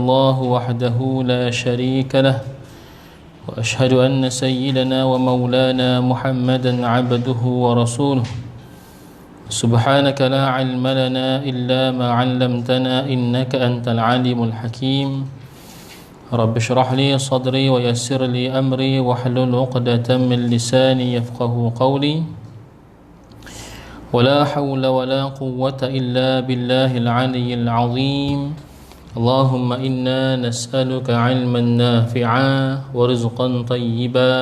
الله وحده لا شريك له وأشهد أن سيدنا ومولانا محمدا عبده ورسوله سبحانك لا علم لنا إلا ما علمتنا إنك أنت العليم الحكيم رب اشرح لي صدري ويسر لي أمري واحلل عقدة من لساني يفقه قولي ولا حول ولا قوة إلا بالله العلي العظيم اللهم إنا نسألك علما نافعا ورزقا طيبا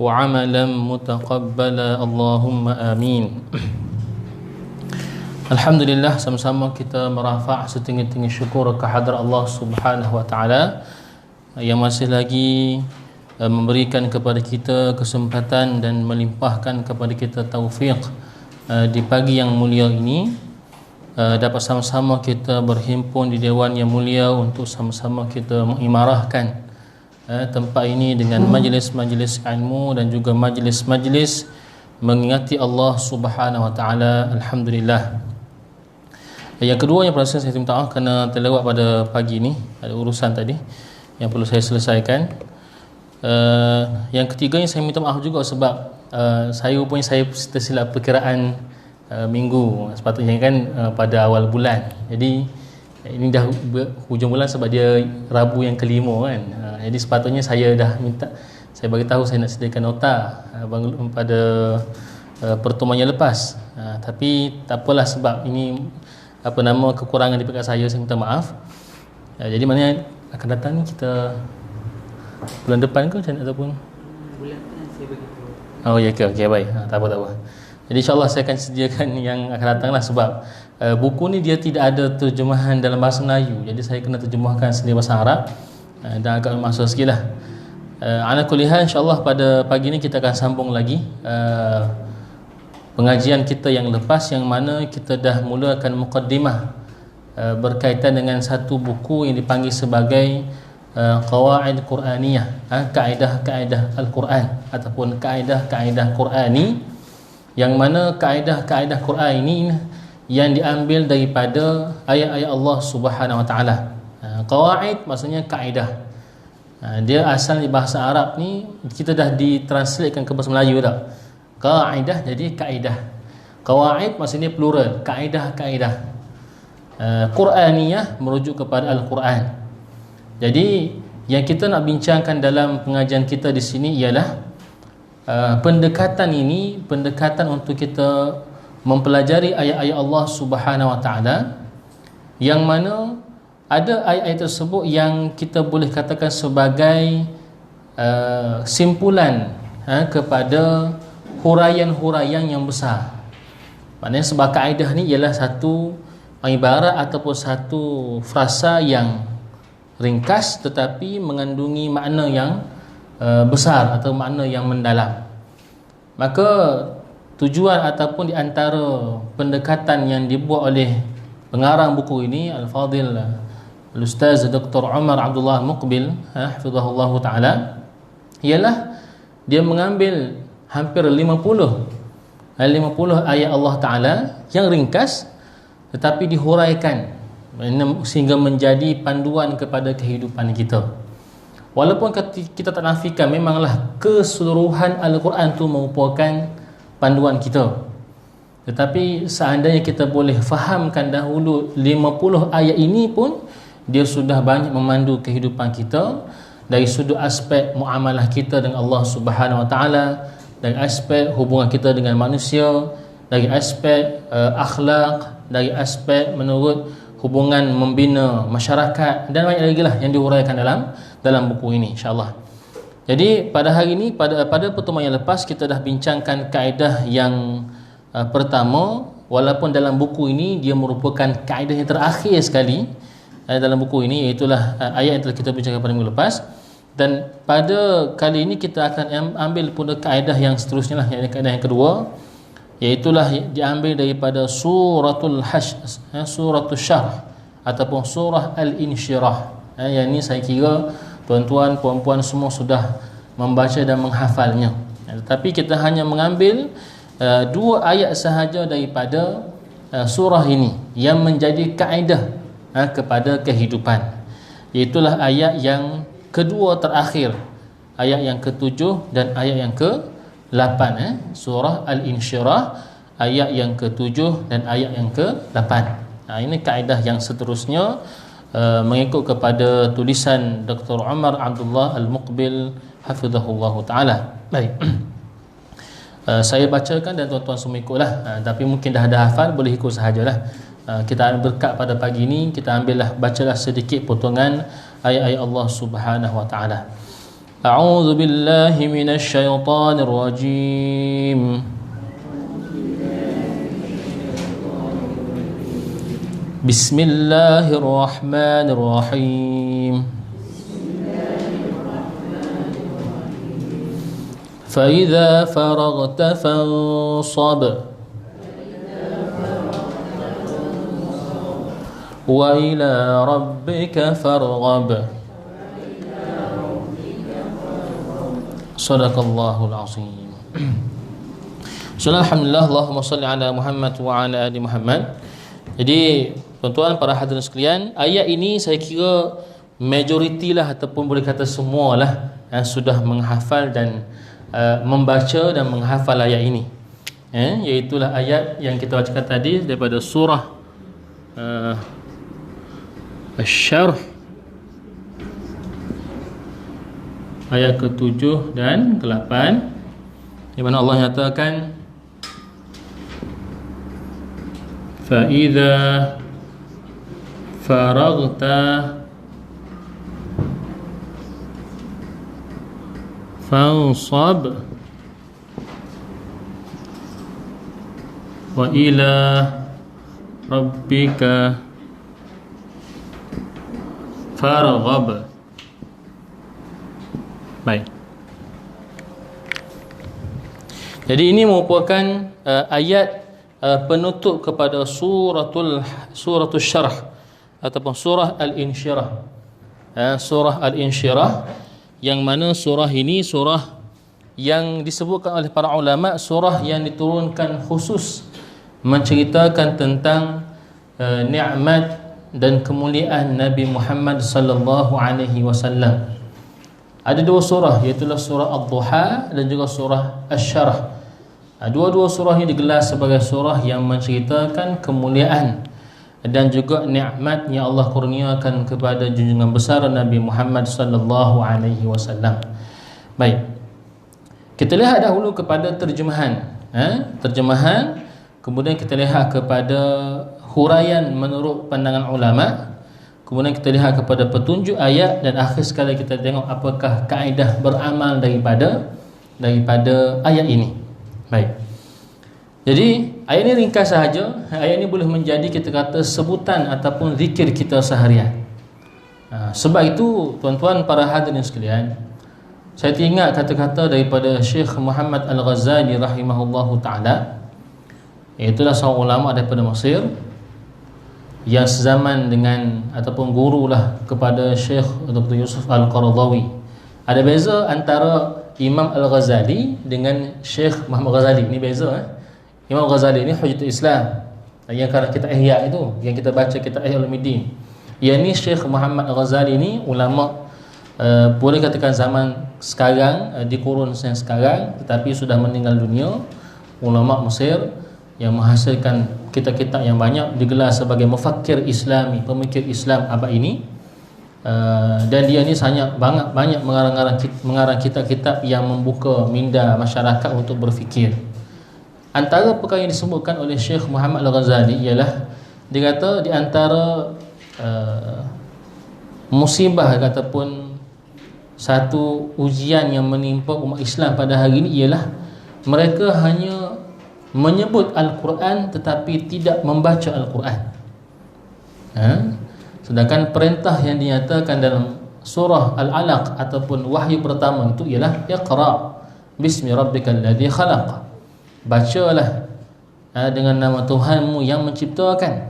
وعملا متقبلا اللهم آمين. Alhamdulillah, sama-sama kita merafa' setinggi-tinggi syukur kehadrat Allah Subhanahu wa taala yang masih lagi memberikan kepada kita kesempatan dan melimpahkan kepada kita taufik di pagi yang mulia ini dapat sama-sama kita berhimpun di dewan yang mulia untuk sama-sama kita mengimarahkan tempat ini dengan majlis-majlis ilmu dan juga majlis-majlis mengingati Allah Subhanahu wa taala. Alhamdulillah. Yang kedua yang perlu saya minta maaf kerana terlewat pada pagi ini, ada urusan tadi yang perlu saya selesaikan. Yang ketiga yang saya minta maaf juga sebab saya tersilap perkiraan minggu, sepatutnya kan pada awal bulan. Jadi ini dah hujung bulan sebab dia Rabu yang kelima kan. Jadi sepatutnya saya dah minta, saya bagi tahu saya nak sediakan nota pada pertemuan yang lepas. Tapi tak apalah sebab ini kekurangan di pihak saya minta maaf. Jadi maknanya akan datang ni kita bulan depan ke ataupun bulan depan saya bagi tahu. Oh ya ke, okey baik. Tak apa. Jadi insyaAllah saya akan sediakan yang akan datang lah sebab buku ni dia tidak ada terjemahan dalam bahasa Melayu. Jadi saya kena terjemahkan sendiri bahasa Arab dan agak masuk sikit lah. Ala kulli hal, insyaAllah pada pagi ni kita akan sambung lagi pengajian kita yang lepas, yang mana kita dah mulakan muqaddimah berkaitan dengan satu buku yang dipanggil sebagai Qawaid Quraniyah, kaedah-kaedah Al-Quran ataupun kaedah-kaedah Qurani, yang mana kaedah-kaedah Quran ini yang diambil daripada ayat-ayat Allah Subhanahu wa taala. Qawaid maksudnya kaedah. Dia asal di bahasa Arab ni kita dah ditranslatekan ke bahasa Melayu dah. Kaedah jadi kaedah. Qawaid maksudnya plural, kaedah-kaedah. Quraniyah merujuk kepada Al-Quran. Jadi yang kita nak bincangkan dalam pengajian kita di sini ialah pendekatan untuk kita mempelajari ayat-ayat Allah Subhanahu wa taala, yang mana ada ayat-ayat tersebut yang kita boleh katakan sebagai simpulan kepada huraian-huraian yang besar. Maknanya sebab kaedah ni ialah satu ibarat ataupun satu frasa yang ringkas tetapi mengandungi makna yang besar atau makna yang mendalam. Maka tujuan ataupun di antara pendekatan yang dibuat oleh pengarang buku ini Al-Fadil Al-Ustaz Dr. Umar Abdullah Muqbil hafizahullah taala ialah dia mengambil hampir 50 ayat Allah taala yang ringkas tetapi dihuraikan sehingga menjadi panduan kepada kehidupan kita. Walaupun kita tak nafikan memanglah keseluruhan Al-Quran tu merupakan panduan kita, tetapi seandainya kita boleh fahamkan dahulu 50 ayat ini pun dia sudah banyak memandu kehidupan kita dari sudut aspek muamalah kita dengan Allah Subhanahu wa taala, dari aspek hubungan kita dengan manusia, dari aspek akhlak, dari aspek menurut hubungan membina masyarakat, dan banyak lagi lah yang diuraikan dalam buku ini insya-Allah. Jadi pada hari ini, pada pertemuan yang lepas kita dah bincangkan kaedah yang pertama, walaupun dalam buku ini dia merupakan kaedah yang terakhir sekali dalam buku ini, iaitulah ayat yang telah kita bincangkan pada minggu lepas. Dan pada kali ini kita akan ambil pula kaedah yang seterusnya lah, iaitu kaedah yang kedua, iaitulah diambil daripada suratul suratul syarh ataupun surah al-insyirah. Yang ini saya kira tuan-tuan puan-puan semua sudah membaca dan menghafalnya. Tetapi kita hanya mengambil dua ayat sahaja daripada surah ini yang menjadi kaedah kepada kehidupan. Iaitulah ayat yang kedua terakhir, ayat yang ke-7 dan ayat yang ke-8 surah Al-Insyirah, ayat yang ke-7 dan ayat yang ke-8. Ini kaedah yang seterusnya mengikut kepada tulisan Dr. Umar Abdullah Al-Muqbil hafizahullah taala. Baik. Saya bacakan dan tuan-tuan semua ikutlah. Tapi mungkin dah ada hafal, boleh ikut sahajalah. Kita berkat pada pagi ini, kita ambillah, bacalah sedikit potongan ayat-ayat Allah Subhanahu wa taala. A'udzu billahi minasy syaithanir rajim. Bismillahirrahmanirrahim. فإذا فرغت فانصب وإلى ربك فارغب صدق الله العظيم. Alhamdulillah, Allahumma salli ala Muhammad wa ala ali Muhammad. Jadi tuan-tuan para hadirin sekalian, ayat ini saya kira majoriti lah ataupun boleh kata semualah yang sudah menghafal dan membaca dan menghafal ayat ini, iaitulah ayat yang kita bacakan tadi daripada surah Asy-Syarh ayat ke-7 dan ke-8, di mana Allah nyatakan fa idza faraghta fansab wa ila rabbika farghab. Baik. Jadi ini merupakan ayat penutup kepada suratul syarh ataupun surah Al-Insyirah. Surah Al-Insyirah, yang mana surah ini surah yang disebutkan oleh para ulama surah yang diturunkan khusus menceritakan tentang nikmat dan kemuliaan Nabi Muhammad sallallahu alaihi wasallam. Ada dua surah, iaitu surah Ad-Duha dan juga surah Asy-Syarh. Dua-dua surah ini digelar sebagai surah yang menceritakan kemuliaan dan juga nikmat yang Allah kurniakan kepada junjungan besar Nabi Muhammad sallallahu alaihi wasallam. Baik. Kita lihat dahulu kepada terjemahan. Terjemahan, kemudian kita lihat kepada huraian menurut pandangan ulama, kemudian kita lihat kepada petunjuk ayat, dan akhir sekali kita tengok apakah kaedah beramal daripada ayat ini. Baik. Jadi ayat ini ringkas sahaja. Ayat ini boleh menjadi kita kata sebutan ataupun zikir kita seharian. Sebab itu tuan-tuan para hadirin sekalian, saya teringat kata-kata daripada Syekh Muhammad Al-Ghazali rahimahullahu ta'ala. Itulah seorang ulama daripada Mesir yang sezaman dengan ataupun gurulah kepada Syekh Dr. Yusuf Al-Qaradawi. Ada beza antara Imam Al-Ghazali dengan Syekh Muhammad Ghazali. Ini beza. Imam Ghazali ini Hujjatul Islam, yang kalau kita ihya itu, yang kita baca kita Ihya Ulumuddin. Yang ni Syekh Muhammad Ghazali ini ulama boleh katakan zaman sekarang, di kurun yang sekarang, tetapi sudah meninggal dunia. Ulama Mesir yang menghasilkan kitab-kitab yang banyak, digelar sebagai mufakkir Islami, pemikir Islam abad ini. Dan dia ni sangat banyak mengarang kitab-kitab yang membuka minda masyarakat untuk berfikir. Antara perkara yang disebutkan oleh Syekh Muhammad Al-Ghazali ialah, dia kata di antara musibah ataupun satu ujian yang menimpa umat Islam pada hari ini ialah mereka hanya menyebut Al-Quran tetapi tidak membaca Al-Quran. Sedangkan perintah yang dinyatakan dalam surah Al-Alaq ataupun wahyu pertama itu ialah Iqra bismi rabbikal ladzi khalaq. Bacalah dengan nama Tuhanmu yang menciptakan.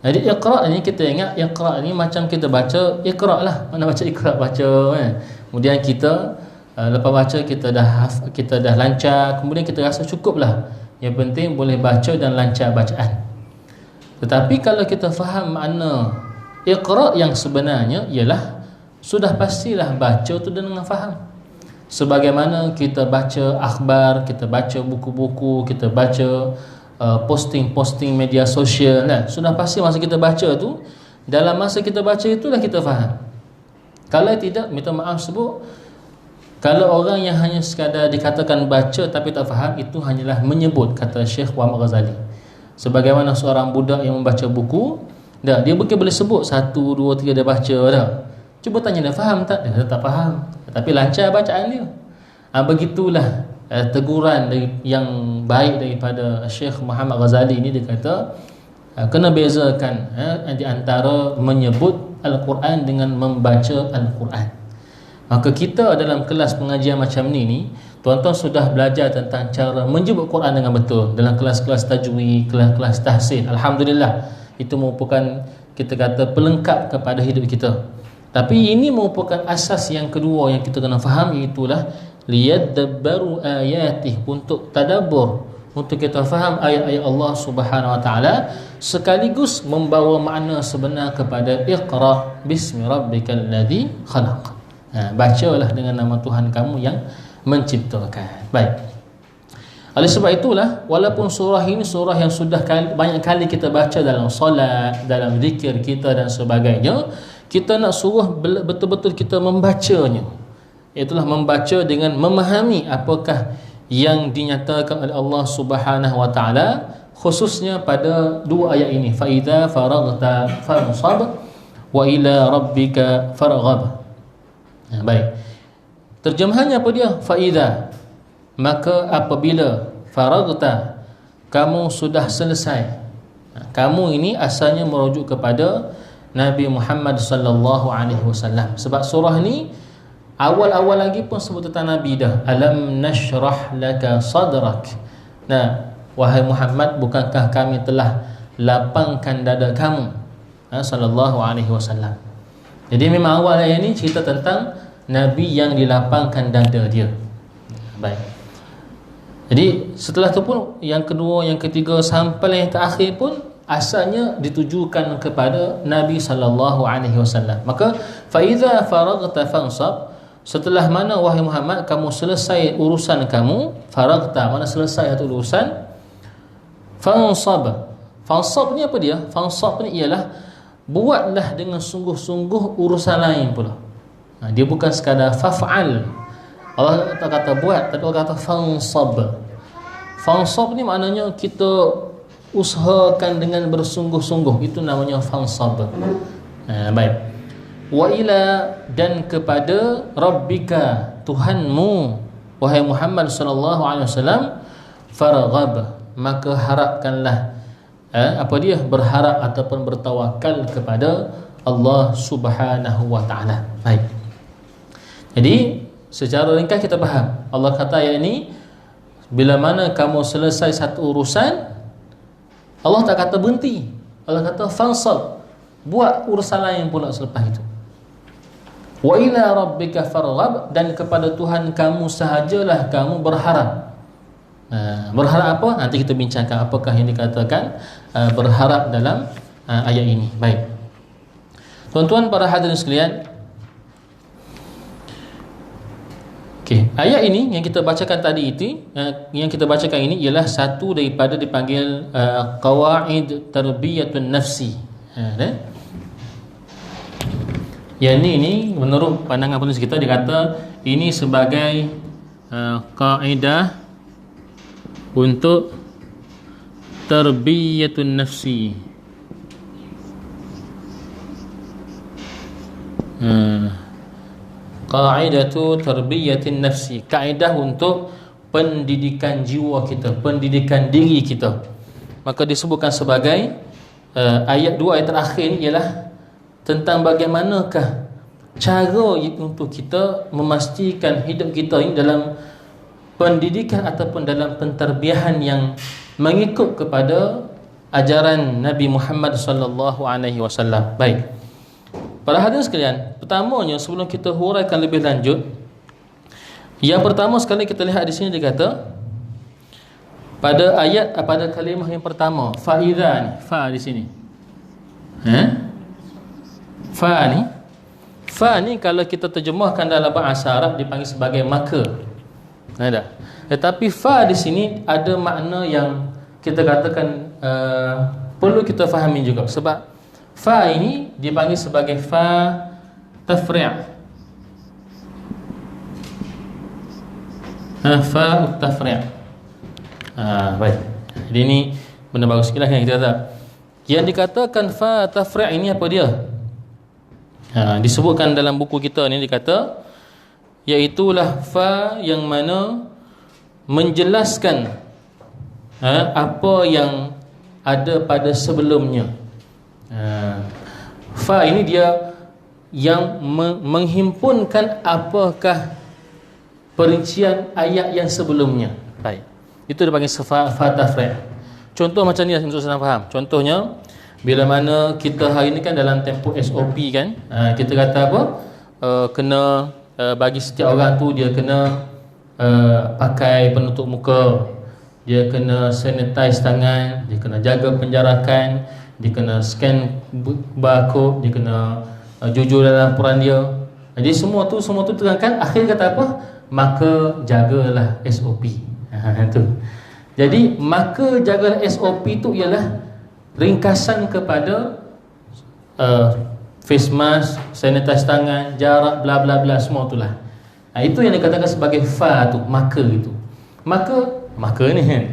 Jadi Iqra ni, kita ingat Iqra ni macam kita baca Iqra lah. Mana baca Iqra, baca kan. Kemudian kita lepas baca kita dah lancar, kemudian kita rasa cukup lah. Yang penting boleh baca dan lancar bacaan. Tetapi kalau kita faham makna Iqra yang sebenarnya ialah sudah pastilah baca tu dengan faham. Sebagaimana kita baca akhbar, kita baca buku-buku, kita baca posting-posting media sosial, nah, sudah pasti masa kita baca tu, dalam masa kita baca itulah kita faham. Kalau tidak, minta maaf sebut, kalau orang yang hanya sekadar dikatakan baca tapi tak faham, itu hanyalah menyebut, kata Syekh Muhammad Ghazali. Sebagaimana seorang budak yang membaca buku, dah dia bukan boleh sebut 1, 2, 3 dia baca dah. Cuba tanya dia faham tak? Dia tak faham, tapi lancar bacaan dia. Begitulah teguran yang baik daripada Syekh Muhammad Ghazali ini. Dia kata kena bezakan di antara menyebut Al-Quran dengan membaca Al-Quran. Maka kita dalam kelas pengajian macam ni, tuan-tuan sudah belajar tentang cara menyebut Quran dengan betul dalam kelas-kelas tajwid, kelas-kelas tahsin. Alhamdulillah, itu merupakan, kita kata, pelengkap kepada hidup kita. Tapi ini merupakan asas yang kedua yang kita kena faham, iaitulah liyadabbaru ayatih, untuk tadabbur, untuk kita faham ayat-ayat Allah Subhanahu Wa Taala, sekaligus membawa makna sebenar kepada Iqra bismi rabbikal ladzi khalaq. Bacalah dengan nama Tuhan kamu yang menciptakan. Baik. Oleh sebab itulah, walaupun surah ini surah yang sudah banyak kali kita baca dalam solat, dalam zikir kita dan sebagainya, kita nak suruh betul-betul kita membacanya. Itulah membaca dengan memahami apakah yang dinyatakan oleh Allah Subhanahu Wa Taala, khususnya pada dua ayat ini, fa idza faraghta fansab wa ila rabbika farghab. Baik. Terjemahannya apa dia? Fa idza, maka apabila, faraghta, kamu sudah selesai. Kamu ini asalnya merujuk kepada Nabi Muhammad sallallahu alaihi wasallam. Sebab surah ni awal-awal lagi pun sebut tentang Nabi dah. Alam nashrah laka sadrak. Nah, wahai Muhammad, bukankah kami telah lapangkan dada kamu, sallallahu alaihi wasallam. Jadi memang awal ayat ni cerita tentang Nabi yang dilapangkan dada dia. Baik. Jadi setelah tu pun yang kedua, yang ketiga sampai yang terakhir pun asalnya ditujukan kepada Nabi sallallahu alaihi wasallam. Maka fa iza faraghta fansab, setelah mana wahai Muhammad kamu selesai urusan kamu, faraghta mana selesai satu urusan, fansab. Fansab ni apa dia? Fansab ni ialah buatlah dengan sungguh-sungguh urusan lain pula. Dia bukan sekadar faf'al. Allah tak kata buat, tapi Allah kata fansab. Fansab ni maknanya kita usahakan dengan bersungguh-sungguh, itu namanya fansab. Baik. Wa ila, dan kepada rabbika, Tuhanmu, wahai Muhammad sallallahu alaihi wasallam, farghab, maka harapkanlah, apa dia, berharap ataupun bertawakal kepada Allah Subhanahu wa taala. Baik. Jadi secara ringkas kita faham, Allah kata ayat ini, bila mana kamu selesai satu urusan, Allah tak kata berhenti. Allah kata fansab, buat urusan lain pula selepas itu. Wa ila rabbika farghab, dan kepada Tuhan kamu sahajalah kamu berharap. Berharap apa? Nanti kita bincangkan apakah yang dikatakan berharap dalam ayat ini. Baik. Tuan-tuan para hadirin sekalian, ayat ini yang kita bacakan tadi itu, yang kita bacakan ini ialah satu daripada dipanggil qawaid tarbiyatun nafsi. Yang ini menurut pandangan penulis kita, dikata ini sebagai kaedah untuk tarbiyatun nafsi. Qaidatu tarbiyatin nafsi, kaedah untuk pendidikan jiwa kita, pendidikan diri kita. Maka disebutkan sebagai ayat 2 ayat terakhir ialah tentang bagaimanakah cara untuk kita memastikan hidup kita ini dalam pendidikan ataupun dalam penterbiahan yang mengikut kepada ajaran Nabi Muhammad sallallahu alaihi wasallam. Baik. Para hadirin sekalian, pertamanya sebelum kita huraikan lebih lanjut, yang pertama sekali kita lihat di sini dia kata pada ayat, pada kalimah yang pertama, fa idza, fa di sini. Fa ni kalau kita terjemahkan dalam bahasa Arab dipanggil sebagai maka. Ada. Tetapi fa di sini ada makna yang kita katakan perlu kita fahami juga, sebab fa ini dipanggil sebagai fa tafri'. Fa tafri'. Baik. Jadi ini benda bagus sikitlah kan kita kata. Yang dikatakan fa tafri' ini apa dia? Disebutkan dalam buku kita ni, dikata iaitulah fa yang mana menjelaskan apa yang ada pada sebelumnya. Fa ini dia yang menghimpunkan apakah perincian ayat yang sebelumnya. Baik. Itu dipanggil fa tafri'. Contoh macam ni untuk senang faham. Contohnya bila mana kita hari ni kan dalam tempoh SOP kan, kita kata apa? Kena bagi setiap orang tu dia kena pakai penutup muka, dia kena sanitize tangan, dia kena jaga penjarakan, dia kena scan barcode, dia kena jujur dalam laporan dia. Jadi semua tu terangkan, akhir kata apa? Maka jagalah SOP. Tu. Jadi maka jagalah SOP tu ialah ringkasan kepada face mask, sanitize tangan, jarak, bla bla bla, semua itulah. Itu yang dikatakan sebagai fa tu, maka itu. Maka ni kan.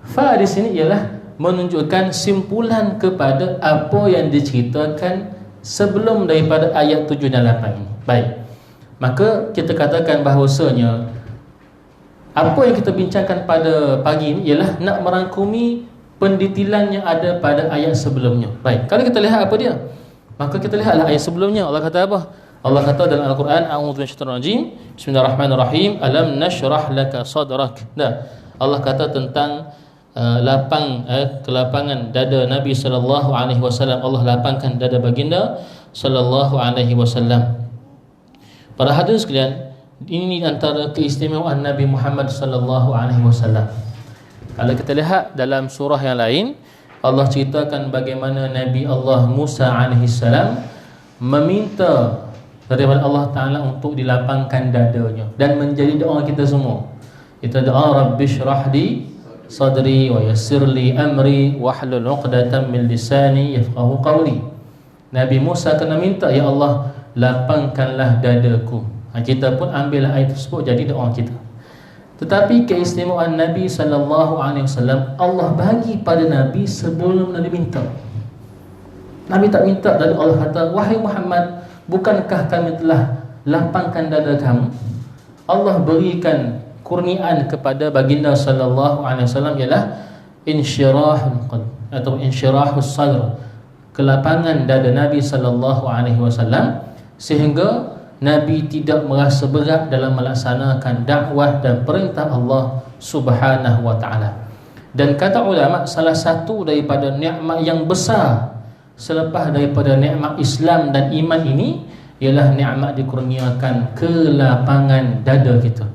Fa di sini ialah menunjukkan simpulan kepada apa yang diceritakan sebelum daripada ayat 7 dan 8 ini. Baik. Maka kita katakan bahawasanya apa yang kita bincangkan pada pagi ini ialah nak merangkumi pendetilan yang ada pada ayat sebelumnya. Baik. Kalau kita lihat apa dia? Maka kita lihatlah ayat sebelumnya. Allah kata apa? Allah kata dalam Al-Quran, a'udzu minasyaitonir rajim, bismillahirrahmanirrahim, alam nashrah laka sadrak. Allah kata tentang kelapangan dada Nabi sallallahu alaihi wasallam. Allah lapangkan dada baginda sallallahu alaihi wasallam. Para hadirin sekalian, ini antara keistimewaan Nabi Muhammad sallallahu alaihi wasallam. Kalau kita lihat dalam surah yang lain, Allah ceritakan bagaimana Nabi Allah Musa alaihi salam meminta daripada Allah Ta'ala untuk dilapangkan dadanya, dan menjadi doa kita semua. Kita doa Rabbi syrah li sadri wa yassir li amri wahlul 'uqdatam min lisani yafqahu qawli. Nabi Musa kena minta, ya Allah lapangkanlah dadaku. Kita pun ambil ayat tersebut jadi doa kita. Tetapi keistimewaan Nabi sallallahu alaihi wasallam, Allah bagi pada Nabi sebelum Nabi minta. Nabi tak minta, dan Allah kata, wahai Muhammad, bukankah kami telah lapangkan dada kamu? Allah berikan kurniaan kepada baginda sallallahu alaihi wasallam ialah insyirahul qalb atau insyirahus sadr, kelapangan dada Nabi sallallahu alaihi wasallam, sehingga Nabi tidak merasa berat dalam melaksanakan dakwah dan perintah Allah Subhanahu wa taala. Dan kata ulama, salah satu daripada nikmat yang besar selepas daripada nikmat Islam dan iman ini ialah nikmat dikurniakan kelapangan dada kita.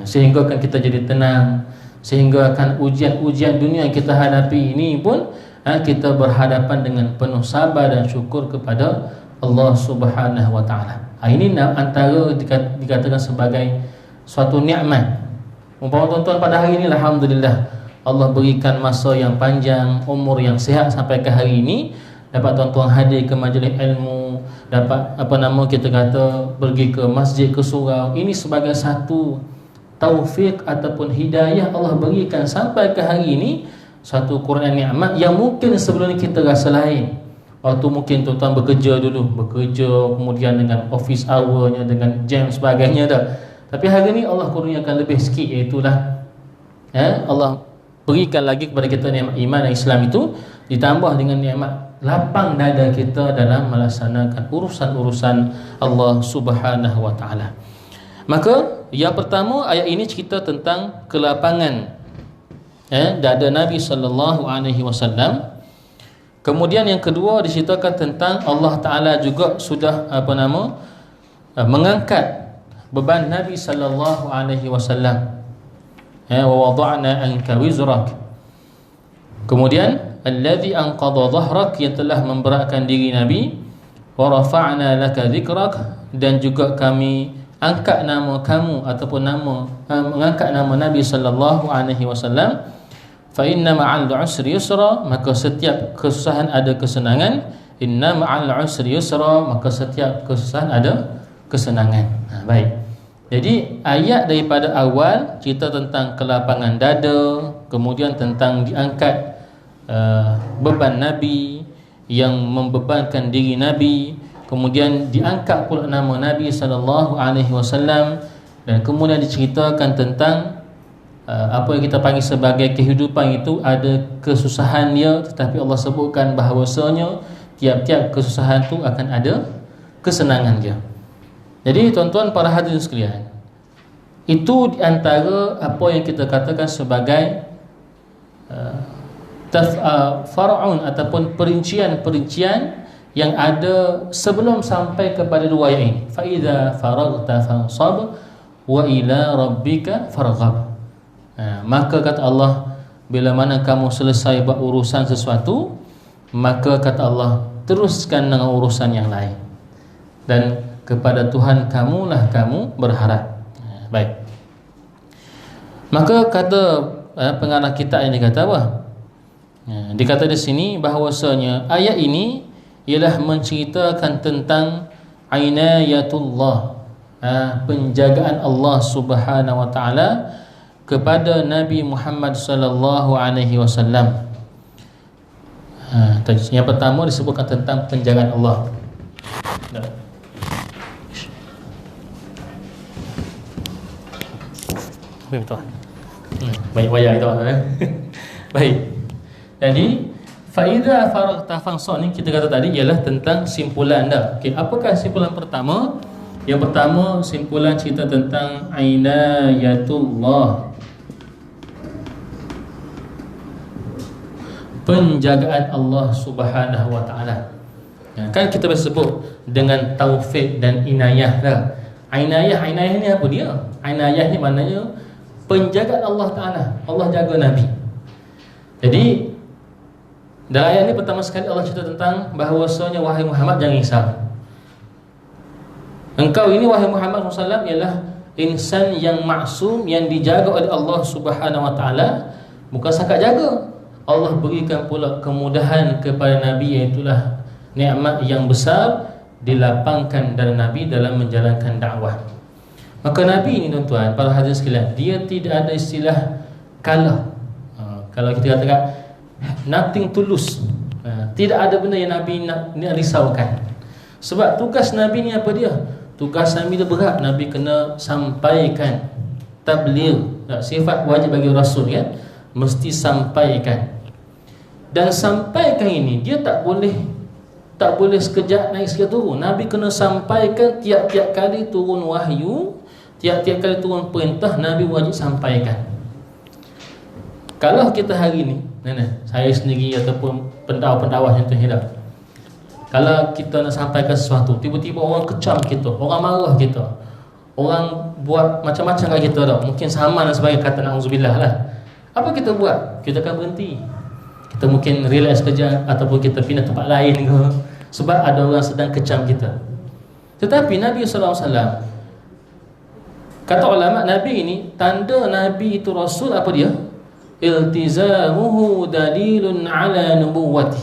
Sehingga kan kita jadi tenang, sehingga kan ujian-ujian dunia yang kita hadapi ini pun kita berhadapan dengan penuh sabar dan syukur kepada Allah Subhanahu wa taala. Ini antara dikatakan sebagai suatu nikmat. Umpama tuan-tuan pada hari ini, alhamdulillah, Allah berikan masa yang panjang, umur yang sihat sampai ke hari ini, dapat tuan-tuan hadir ke majlis ilmu, dapat kita kata pergi ke masjid, ke surau. Ini sebagai satu taufik ataupun hidayah Allah berikan sampai ke hari ini, satu Quran nikmat yang mungkin sebelum ni kita rasa lain. Waktu mungkin tuan-tuan bekerja dulu, kemudian dengan office hour-nya, dengan jam sebagainya dah. Tapi hari ni Allah kurniakan lebih sikit, iaitulah Allah berikan lagi kepada kita nikmat iman dan Islam itu, ditambah dengan nikmat lapang dada kita dalam melaksanakan urusan-urusan Allah Subhanahu wa taala. Maka yang pertama, ayat ini cerita tentang kelapangan dada Nabi sallallahu alaihi wasallam. Kemudian yang kedua diceritakan tentang Allah Ta'ala juga sudah mengangkat beban Nabi sallallahu alaihi wasallam. Wa wada'na anka wizrak. Kemudian alladhi anqadha dhahrak, yang telah memberatkan diri Nabi, wa rafa'na laka dzikrak, dan juga kami angkat nama kamu ataupun mengangkat nama Nabi sallallahu alaihi wasallam. Fa inna ma'al usri yusra, maka setiap kesusahan ada kesenangan. Inna ma'al usri yusra, maka setiap kesusahan ada kesenangan. Baik. Jadi ayat daripada awal cerita tentang kelapangan dada, kemudian tentang diangkat beban Nabi yang membebankan diri Nabi, kemudian diangkat pula nama Nabi sallallahu alaihi wasallam, dan kemudian diceritakan tentang apa yang kita panggil sebagai kehidupan itu ada kesusahan dia, tetapi Allah sebutkan bahawasanya tiap-tiap kesusahan tu akan ada kesenangan dia. Jadi tuan-tuan para hadirin sekalian, itu di antara apa yang kita katakan sebagai far'un ataupun perincian-perincian yang ada sebelum sampai kepada riwayat ini. Fa idza faraghta fansab wa ila rabbika farghab. Maka kata Allah, bila mana kamu selesai buat urusan sesuatu, maka kata Allah, teruskan dengan urusan yang lain, dan kepada Tuhan kamulah kamu berharap. Baik. Maka kata pengarah kita ini kata apa? Dikata di sini bahawasanya ayat ini ialah menceritakan tentang inayatullah, penjagaan Allah Subhanahu wa taala kepada Nabi Muhammad sallallahu alaihi wasallam. Yang pertama disebutkan tentang penjagaan Allah. Betul. Baik wayang itu. Baik. Jadi faida faraghta fansab ni kita kata tadi ialah tentang simpulan dah. Okey, apakah simpulan pertama? Yang pertama, simpulan cerita tentang inayatullah, penjagaan Allah Subhanahu wa taala. Kan kita biasa sebut dengan taufik dan inayah dah. Inayah ni apa dia? Inayah ni maknanya penjagaan Allah taala. Allah jaga Nabi. Jadi dalam ayat ini pertama sekali Allah cerita tentang bahawasanya wahai Muhammad, jangan risau. Engkau ini wahai Muhammad SAW ialah insan yang maksum, yang dijaga oleh Allah Subhanahu wa taala. Bukan sahaja jaga, Allah berikan pula kemudahan kepada Nabi, iaitulah nikmat yang besar dilapangkan dari Nabi dalam menjalankan dakwah. Maka Nabi ini tuan-tuan, para hadirin sekalian, dia tidak ada istilah kalah. Kalau kita katakan nothing to lose, tidak ada benda yang Nabi nak risaukan. Sebab tugas Nabi ni apa dia? Tugas Nabi dia berat. Nabi kena sampaikan tabligh, sifat wajib bagi Rasul kan, mesti sampaikan. Dan sampaikan ini dia tak boleh sekejap naik sekejap turun. Nabi kena sampaikan tiap-tiap kali turun wahyu, tiap-tiap kali turun perintah, Nabi wajib sampaikan. Kalau kita hari ni, saya sendiri ataupun pendakwa-pendakwa yang terhidap, kalau kita nak sampaikan sesuatu, tiba-tiba orang kecam kita, orang marah kita, orang buat macam-macam kat kita dah, mungkin sama dan sebagainya, kata na'udzubillah lah. Apa kita buat? Kita akan berhenti. Kita mungkin relax sekejap, ataupun kita pindah tempat lain ke, sebab ada orang sedang kecam kita. Tetapi Nabi SAW, kata ulama, Nabi ini, tanda Nabi itu Rasul apa dia? Iltizamuhu dalilun ala nubuwwati.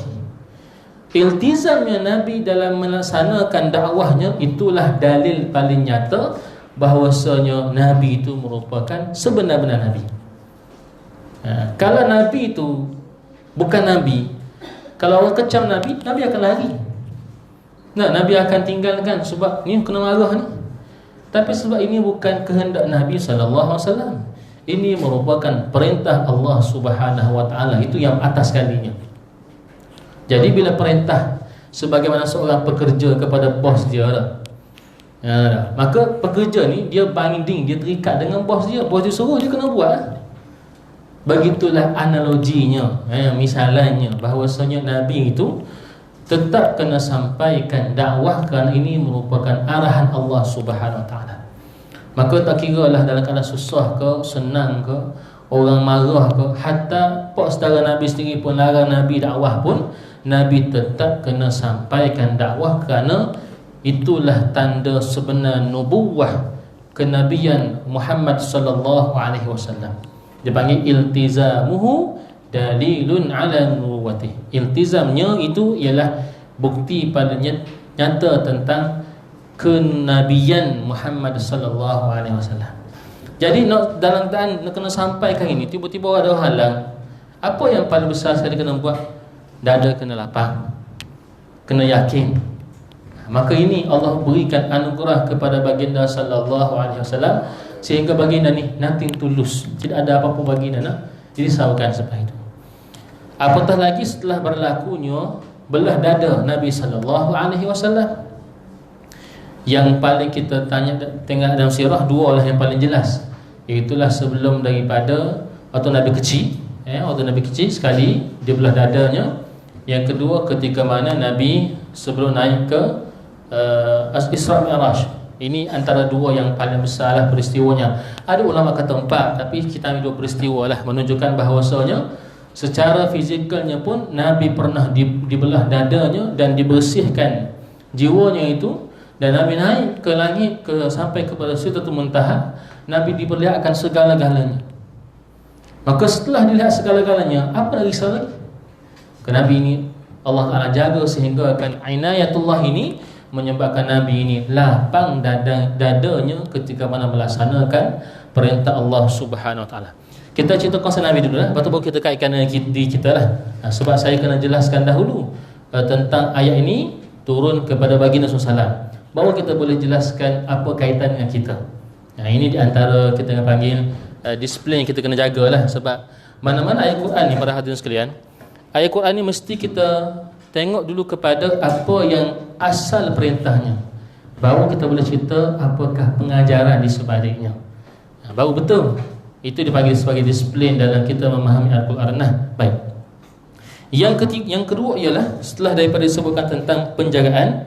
Iltizamnya Nabi dalam melaksanakan dakwahnya itulah dalil paling nyata bahawasanya Nabi itu merupakan sebenar-benar Nabi. Kalau Nabi itu bukan Nabi, kalau orang kecam Nabi, Nabi akan lari. Nabi akan tinggalkan sebab ni kena marah ni. Tapi sebab ini bukan kehendak Nabi SAW. Ini merupakan perintah Allah Subhanahu wa taala, itu yang atas sekalinya. Jadi bila perintah sebagaimana seorang pekerja kepada bos dia maka pekerja ni dia binding, dia terikat dengan bos dia. Bos dia suruh, dia kena buat. Begitulah analoginya, misalannya bahawasanya Nabi itu tetap kena sampaikan dakwah kerana ini merupakan arahan Allah Subhanahu wa taala. Maka tak kira lah dalam keadaan susah ke senang ke, orang marah ke, hatta pak saudara Nabi sendiri pun larang Nabi dakwah pun, Nabi tetap kena sampaikan dakwah, kerana itulah tanda sebenar nubuwah kenabian Muhammad sallallahu alaihi wasallam. Dia panggil iltizamuhu dalilun ala nubuwwatih. Iltizamnya itu ialah bukti pada nyata tentang kenabian Muhammad sallallahu alaihi wasallam. Jadi dalam keadaan nak kena sampaikan ini, tiba-tiba ada halang. Apa yang paling besar sekali kena buat? Dada kena lapang, kena yakin. Maka ini Allah berikan anugerah kepada baginda sallallahu alaihi wasallam, sehingga baginda ni nothing tulus, tidak ada apa-apa baginda nak dirisaukan sebab itu. Apatah lagi setelah berlakunya belah dada Nabi sallallahu alaihi wasallam. Yang paling kita tengok dalam sirah, dua lah yang paling jelas, iaitulah sebelum daripada waktu Nabi kecil, waktu Nabi kecil sekali dia belah dadanya. Yang kedua ketika mana Nabi sebelum naik ke Isra Mi'raj. Ini antara dua yang paling besar lah peristiwanya. Ada ulama kata 4, tapi kita ambil 2 peristiwa lah, menunjukkan bahawasanya secara fizikalnya pun Nabi pernah dibelah dadanya dan dibersihkan jiwanya itu. Dan Nabi naik ke langit sampai kepada Sidratul Muntaha, Nabi diperlihatkan segala-galanya. Maka setelah dilihat segala-galanya, apa lagi salah? Kerana Nabi ini Allah Ta'ala jaga sehingga akan inayatullah ini menyebabkan Nabi ini lapang dadanya ketika mana melaksanakan perintah Allah Subhanahu Wa Ta'ala. Kita cerita pasal Nabi dulu lah, lepas tu baru kita kaitkan dengan diri kita lah. Sebab saya kena jelaskan dahulu tentang ayat ini turun kepada baginda SAW, baru kita boleh jelaskan apa kaitan dengan kita. Ini di antara kita nak panggil disiplin kita kena jagalah. Sebab mana-mana ayat Quran ni para hadirin sekalian, ayat Quran ni mesti kita tengok dulu kepada apa yang asal perintahnya, baru kita boleh cerita apakah pengajaran di sebaliknya. Baru betul. Itu dipanggil sebagai disiplin dalam kita memahami Al-Quran. Baik. Yang kedua ialah setelah daripada disebutkan tentang penjagaan,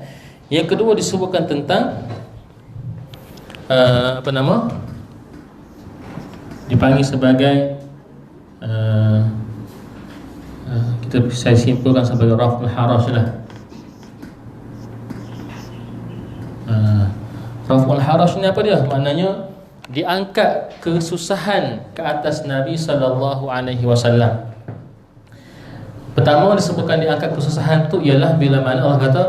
yang kedua disebutkan tentang dipanggil sebagai saya simpulkan sebagai raf'ul haraj lah. Raf'ul haraj ni apa dia? Maknanya diangkat kesusahan ke atas Nabi sallallahu alaihi wasallam. Pertama disebutkan diangkat kesusahan tu ialah bila mana Allah kata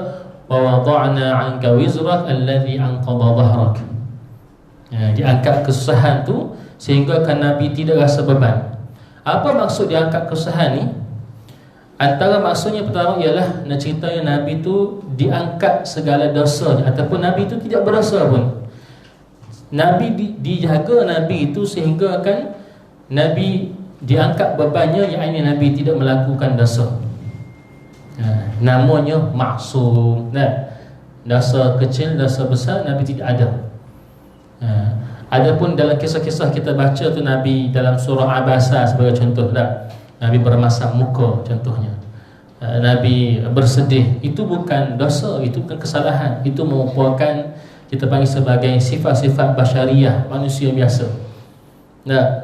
wa wada'na 'anka wizrak alladhi anqadha dhahrak. Diangkat kesusahan tu sehingga kan Nabi tidak rasa beban. Apa maksud diangkat kesusahan ni? Antara maksudnya pertama ialah nak ceritanya Nabi tu diangkat segala dosanya, ataupun Nabi itu tidak berdosa pun. Nabi dijaga Nabi itu sehingga kan Nabi diangkat bebannya, yang ini Nabi tidak melakukan dosa. Namanya maksum. Dosa kecil, dosa besar Nabi tidak ada. Adapun dalam kisah-kisah kita baca tu, Nabi dalam surah Abasa sebagai contoh dah, Nabi bermasam muka contohnya, Nabi bersedih, itu bukan dosa, itu bukan kesalahan, itu merupakan kita panggil sebagai sifat-sifat basyariah, manusia biasa.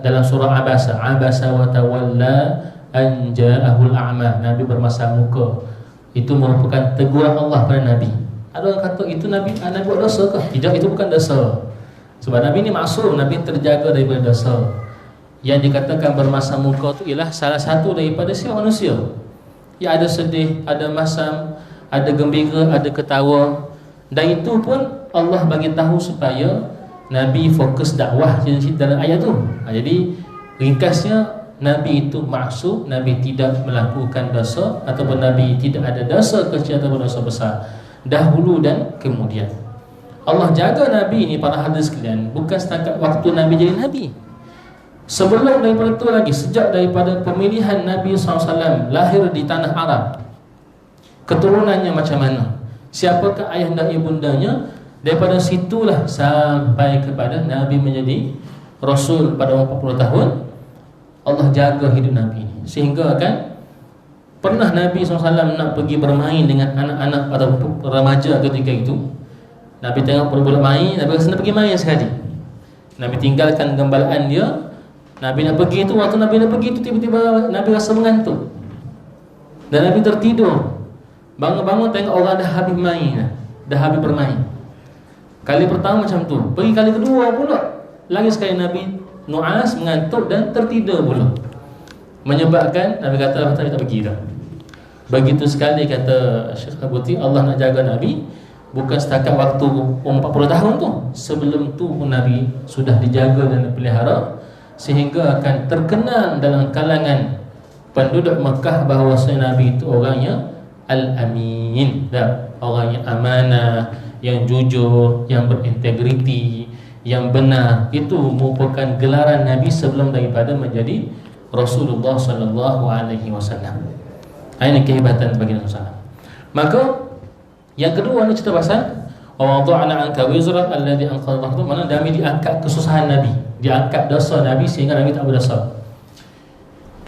Dalam surah Abasa, Abasa wa tawalla an ja'ahul a'ma, Nabi bermasam muka, itu merupakan teguran Allah pada Nabi. Ada orang kata itu Nabi buat dosa ke? Tidak, itu bukan dosa. Sebab Nabi ni maksum, Nabi terjaga daripada dosa. Yang dikatakan bermasam muka tu ialah salah satu daripada sifat manusia. Ya, ada sedih, ada masam, ada gembira, ada ketawa. Dan itu pun Allah bagi tahu supaya Nabi fokus dakwah dalam ayat tu. Jadi ringkasnya, Nabi itu maksum, Nabi tidak melakukan dosa, ataupun Nabi tidak ada dosa kecil ataupun dosa besar, dahulu dan kemudian. Allah jaga Nabi ini para hadirin sekalian, bukan setakat waktu Nabi jadi Nabi. Sebelum daripada itu lagi, sejak daripada pemilihan Nabi SAW lahir di tanah Arab, keturunannya macam mana, siapakah ayah dan ibundanya, daripada situlah sampai kepada Nabi menjadi Rasul pada umur 40 tahun, Allah jaga hidup Nabi ini. Sehingga kan pernah Nabi SAW nak pergi bermain dengan anak-anak atau remaja ketika itu, Nabi tengok budak-budak main, Nabi rasa nak pergi main sekali. Nabi tinggalkan gembalaan dia, Nabi nak pergi tu, waktu Nabi nak pergi tu tiba-tiba Nabi rasa mengantuk. Dan Nabi tertidur. Bangun-bangun tengok orang dah habis main, dah habis bermain. Kali pertama macam tu. Pergi kali kedua pula, lagi sekali Nabi nu'as, mengantuk dan tertidur pula. Menyebabkan Nabi kata Nabi tak pergi dah. Begitu sekali kata Syekh Abuti, Allah nak jaga Nabi bukan setakat waktu 40 tahun tu. Sebelum tu pun Nabi sudah dijaga dan dipelihara, sehingga akan terkenal dalam kalangan penduduk Mekah bahawasanya Nabi itu orangnya Al-Amin, orang yang amanah, yang jujur, yang berintegriti, yang benar. Itu merupakan gelaran Nabi sebelum daripada menjadi Rasulullah sallallahu alaihi wasallam. Ini kehebatan bagi Nabi sallallahu. Maka yang kedua ni cerita pasal wa wada'na anka wizrak alladhi anqadha dhahrak, mana Nabi diangkat kesusahan Nabi, diangkat dosa Nabi sehingga Nabi tak berdosa.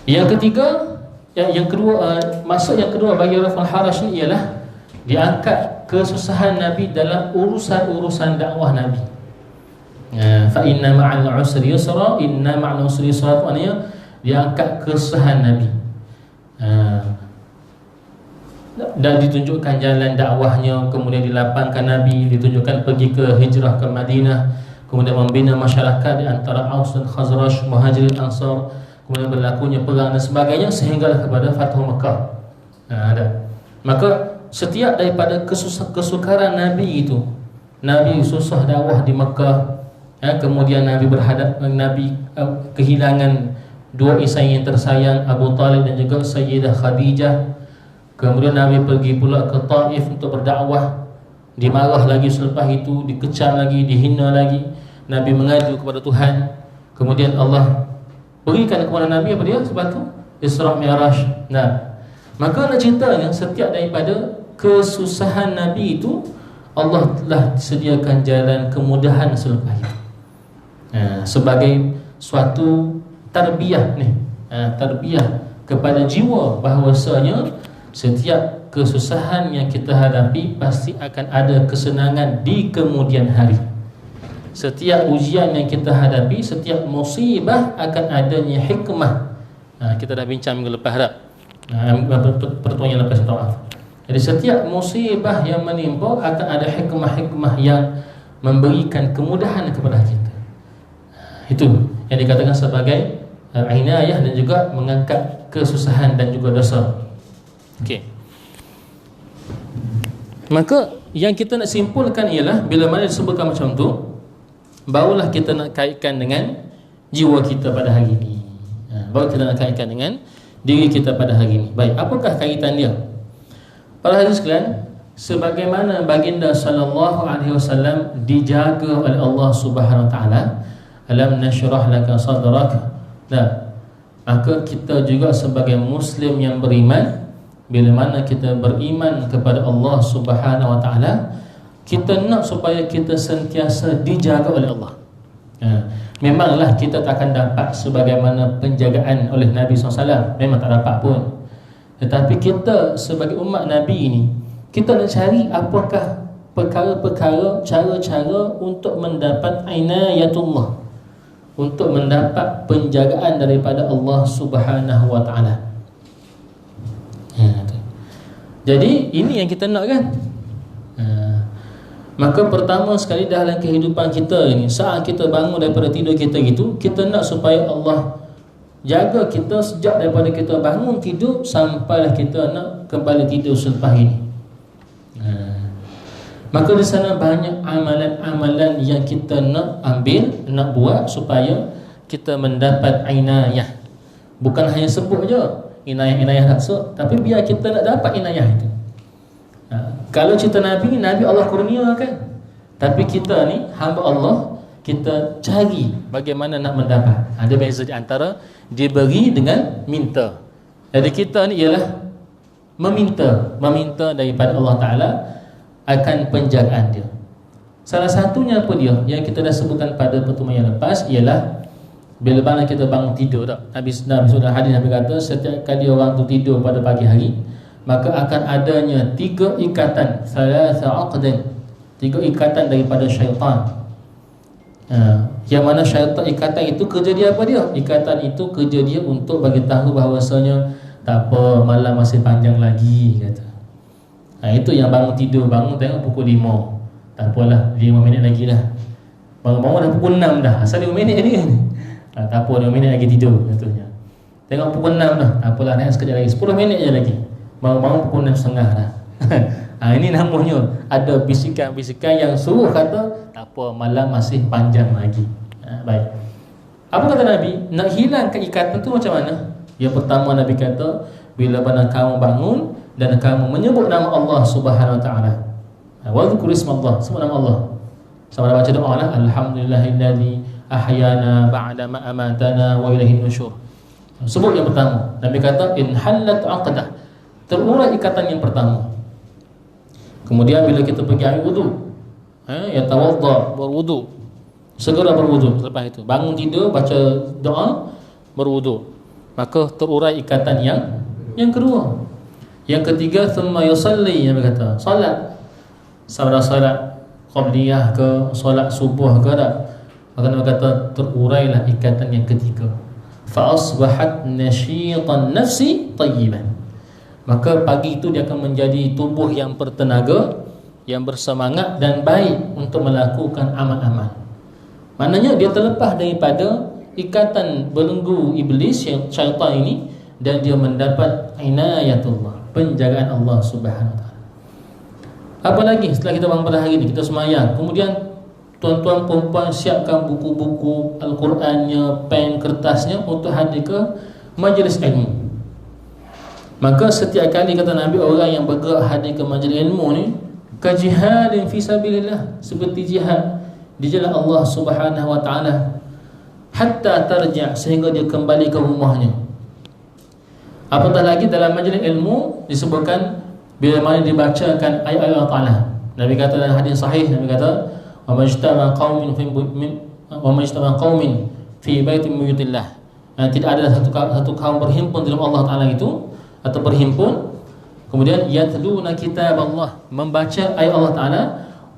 Yang ketiga, yang kedua, maksud yang kedua bagi Rafal Harash ni ialah diangkat kesusahan Nabi dalam urusan-urusan dakwah Nabi. Fa inna ma'al usri yusra, inna ma'al usri yusra, maknanya diangkat kesusahan Nabi. Dan ditunjukkan jalan dakwahnya, kemudian dilapangkan Nabi, ditunjukkan pergi ke hijrah ke Madinah, kemudian membina masyarakat di antara Aus dan Khazraj, Muhajirin Ansar, kemudian berlakunya perang dan sebagainya sehinggalah kepada Fathu Mekah. Maka setiap daripada kesukaran Nabi itu, Nabi susah dakwah di Mekah, kemudian Nabi berhadap Nabi kehilangan dua isteri yang tersayang, Abu Talib dan juga Sayyidah Khadijah. Kemudian Nabi pergi pula ke Taif untuk berdakwah, dimarah lagi selepas itu, dikecam lagi, dihina lagi. Nabi mengadu kepada Tuhan. Kemudian Allah berikan kepada Nabi apa dia? Sebab tu Isra Mi'raj. Maka nak ceritanya setiap daripada kesusahan Nabi itu Allah telah sediakan jalan kemudahan selepas itu. Sebagai suatu tarbiyah ni, tarbiyah kepada jiwa bahawasanya setiap kesusahan yang kita hadapi pasti akan ada kesenangan di kemudian hari. Setiap ujian yang kita hadapi, setiap musibah akan adanya hikmah. Kita dah bincang minggu lepas dah, pertemuan yang lepas itu. Jadi setiap musibah yang menimpa akan ada hikmah-hikmah yang memberikan kemudahan kepada kita. Itu yang dikatakan sebagai inayah dan juga mengangkat kesusahan dan juga dosa. Okey. Maka yang kita nak simpulkan ialah bila mana disebutkan macam tu, barulah kita nak kaitkan dengan jiwa kita pada hari ini. Baru kita nak kaitkan dengan diri kita pada hari ini. Baik, apakah kaitan dia? Para hadirin sekalian, sebagaimana baginda sallallahu alaihi wasallam dijaga oleh Allah Subhanahu wa taala, alam nashrah laka sadrak. Maka kita juga sebagai muslim yang beriman, bila mana kita beriman kepada Allah Subhanahu wa taala, kita nak supaya kita sentiasa dijaga oleh Allah. Memanglah kita tak akan dapat sebagaimana penjagaan oleh Nabi SAW, memang tak dapat pun. Tetapi kita sebagai umat Nabi ini, kita nak cari apakah perkara-perkara, cara-cara untuk mendapat inayatullah, untuk mendapat penjagaan daripada Allah Subhanahu wa taala. Jadi ini yang kita nak kan. Maka pertama sekali dalam kehidupan kita ini, saat kita bangun daripada tidur kita gitu, kita nak supaya Allah jaga kita sejak daripada kita bangun tidur sampailah kita nak kembali tidur selepas ini. Maka di sana banyak amalan-amalan yang kita nak ambil, nak buat supaya kita mendapat inayah. Bukan hanya sebut je inayah raksasa, tapi biar kita nak dapat inayah itu. Kalau cerita Nabi Allah kurniakan, tapi kita ni hamba Allah, kita cari bagaimana nak mendapat. Ada beza di antara diberi dengan minta. Jadi kita ni ialah meminta daripada Allah Ta'ala akan penjagaan dia. Salah satunya apa dia yang kita dah sebutkan pada pertemuan yang lepas ialah bila mana kita bangun tidur tak? Nabi sudah hadis Nabi kata setiap kali orang tu tidur pada pagi hari, maka akan adanya 3 ikatan, 3 ikatan daripada syaitan Yang mana syaitan, ikatan itu kerja dia apa dia? Ikatan itu kerja dia untuk bagi tahu bahawasanya tak apa, malam masih panjang lagi, kata. Itu yang bangun tidur, bangun tengok pukul 5, tak apalah 5 minit lagi lah. Bangun-bangun dah pukul 6 dah, asal 5 minit ni. Tak apa, 5 minit lagi tidur, contohnya. Tengok pukul 6 dah, tak apalah, naik sekejap lagi, 10 minit je lagi. Bangun-bangun pukul 6.30 dah. Ini namanya ada bisikan-bisikan yang suruh kata tak apa, malam masih panjang lagi. Baik. Apa kata Nabi? Nak hilangkan ikatan tu macam mana? Yang pertama Nabi kata, bila mana kamu bangun dan kamu menyebut nama Allah Subhanahu wa taala. Wa dzkur ismallah, sebut nama Allah. Sama baca doa lah, alhamdulillahilladzi ahyana ba'da ma amatana wa ilaihin nusyur. Sebut yang pertama. Nabi kata in halat 'aqdah. Terurai ikatan yang pertama. Kemudian bila kita pergi ambil wudu, ya tawadda, berwudu. Segera berwudu. Selepas itu bangun tidur, baca doa, berwudu. Maka terurai ikatan yang kedua. Yang ketiga, thumma yusalli, yang berkata salat. Sama salat qabliyah ke, solat subuh ke tak, maka Nabi kata terurailah ikatan yang ketiga. Fa asbahat nashitan nafsi tayyiban. Maka pagi itu dia akan menjadi tubuh yang bertenaga, yang bersemangat dan baik untuk melakukan amal-amal. Maknanya dia terlepas daripada ikatan belenggu iblis, yang syaitan ini, dan dia mendapat inayatullah, penjagaan Allah Subhanahu wa taala. Apa lagi setelah kita bangun pada hari ini, kita semayang, kemudian tuan-tuan perempuan siapkan buku-buku Al-Qurannya, pen, kertasnya untuk hadir ke majlis ilmu. Maka setiap kali kata Nabi, orang yang bergerak hadir ke majlis ilmu ni kajihadin fi sabilillah, seperti jihad di jalan Allah Subhanahu wa taala, hatta tarja', sehingga dia kembali ke rumahnya. Apatah lagi dalam majlis ilmu disebutkan bila mana dibacakan ayat-ayat Allah Taala. Nabi kata dalam hadis sahih, Nabi kata wa majtama qaumin fi baitin min buyutillah. Tidak ada satu kaum berhimpun dalam Allah Taala itu, atau berhimpun, kemudian yatluna kitab Allah, membaca ayat Allah Taala,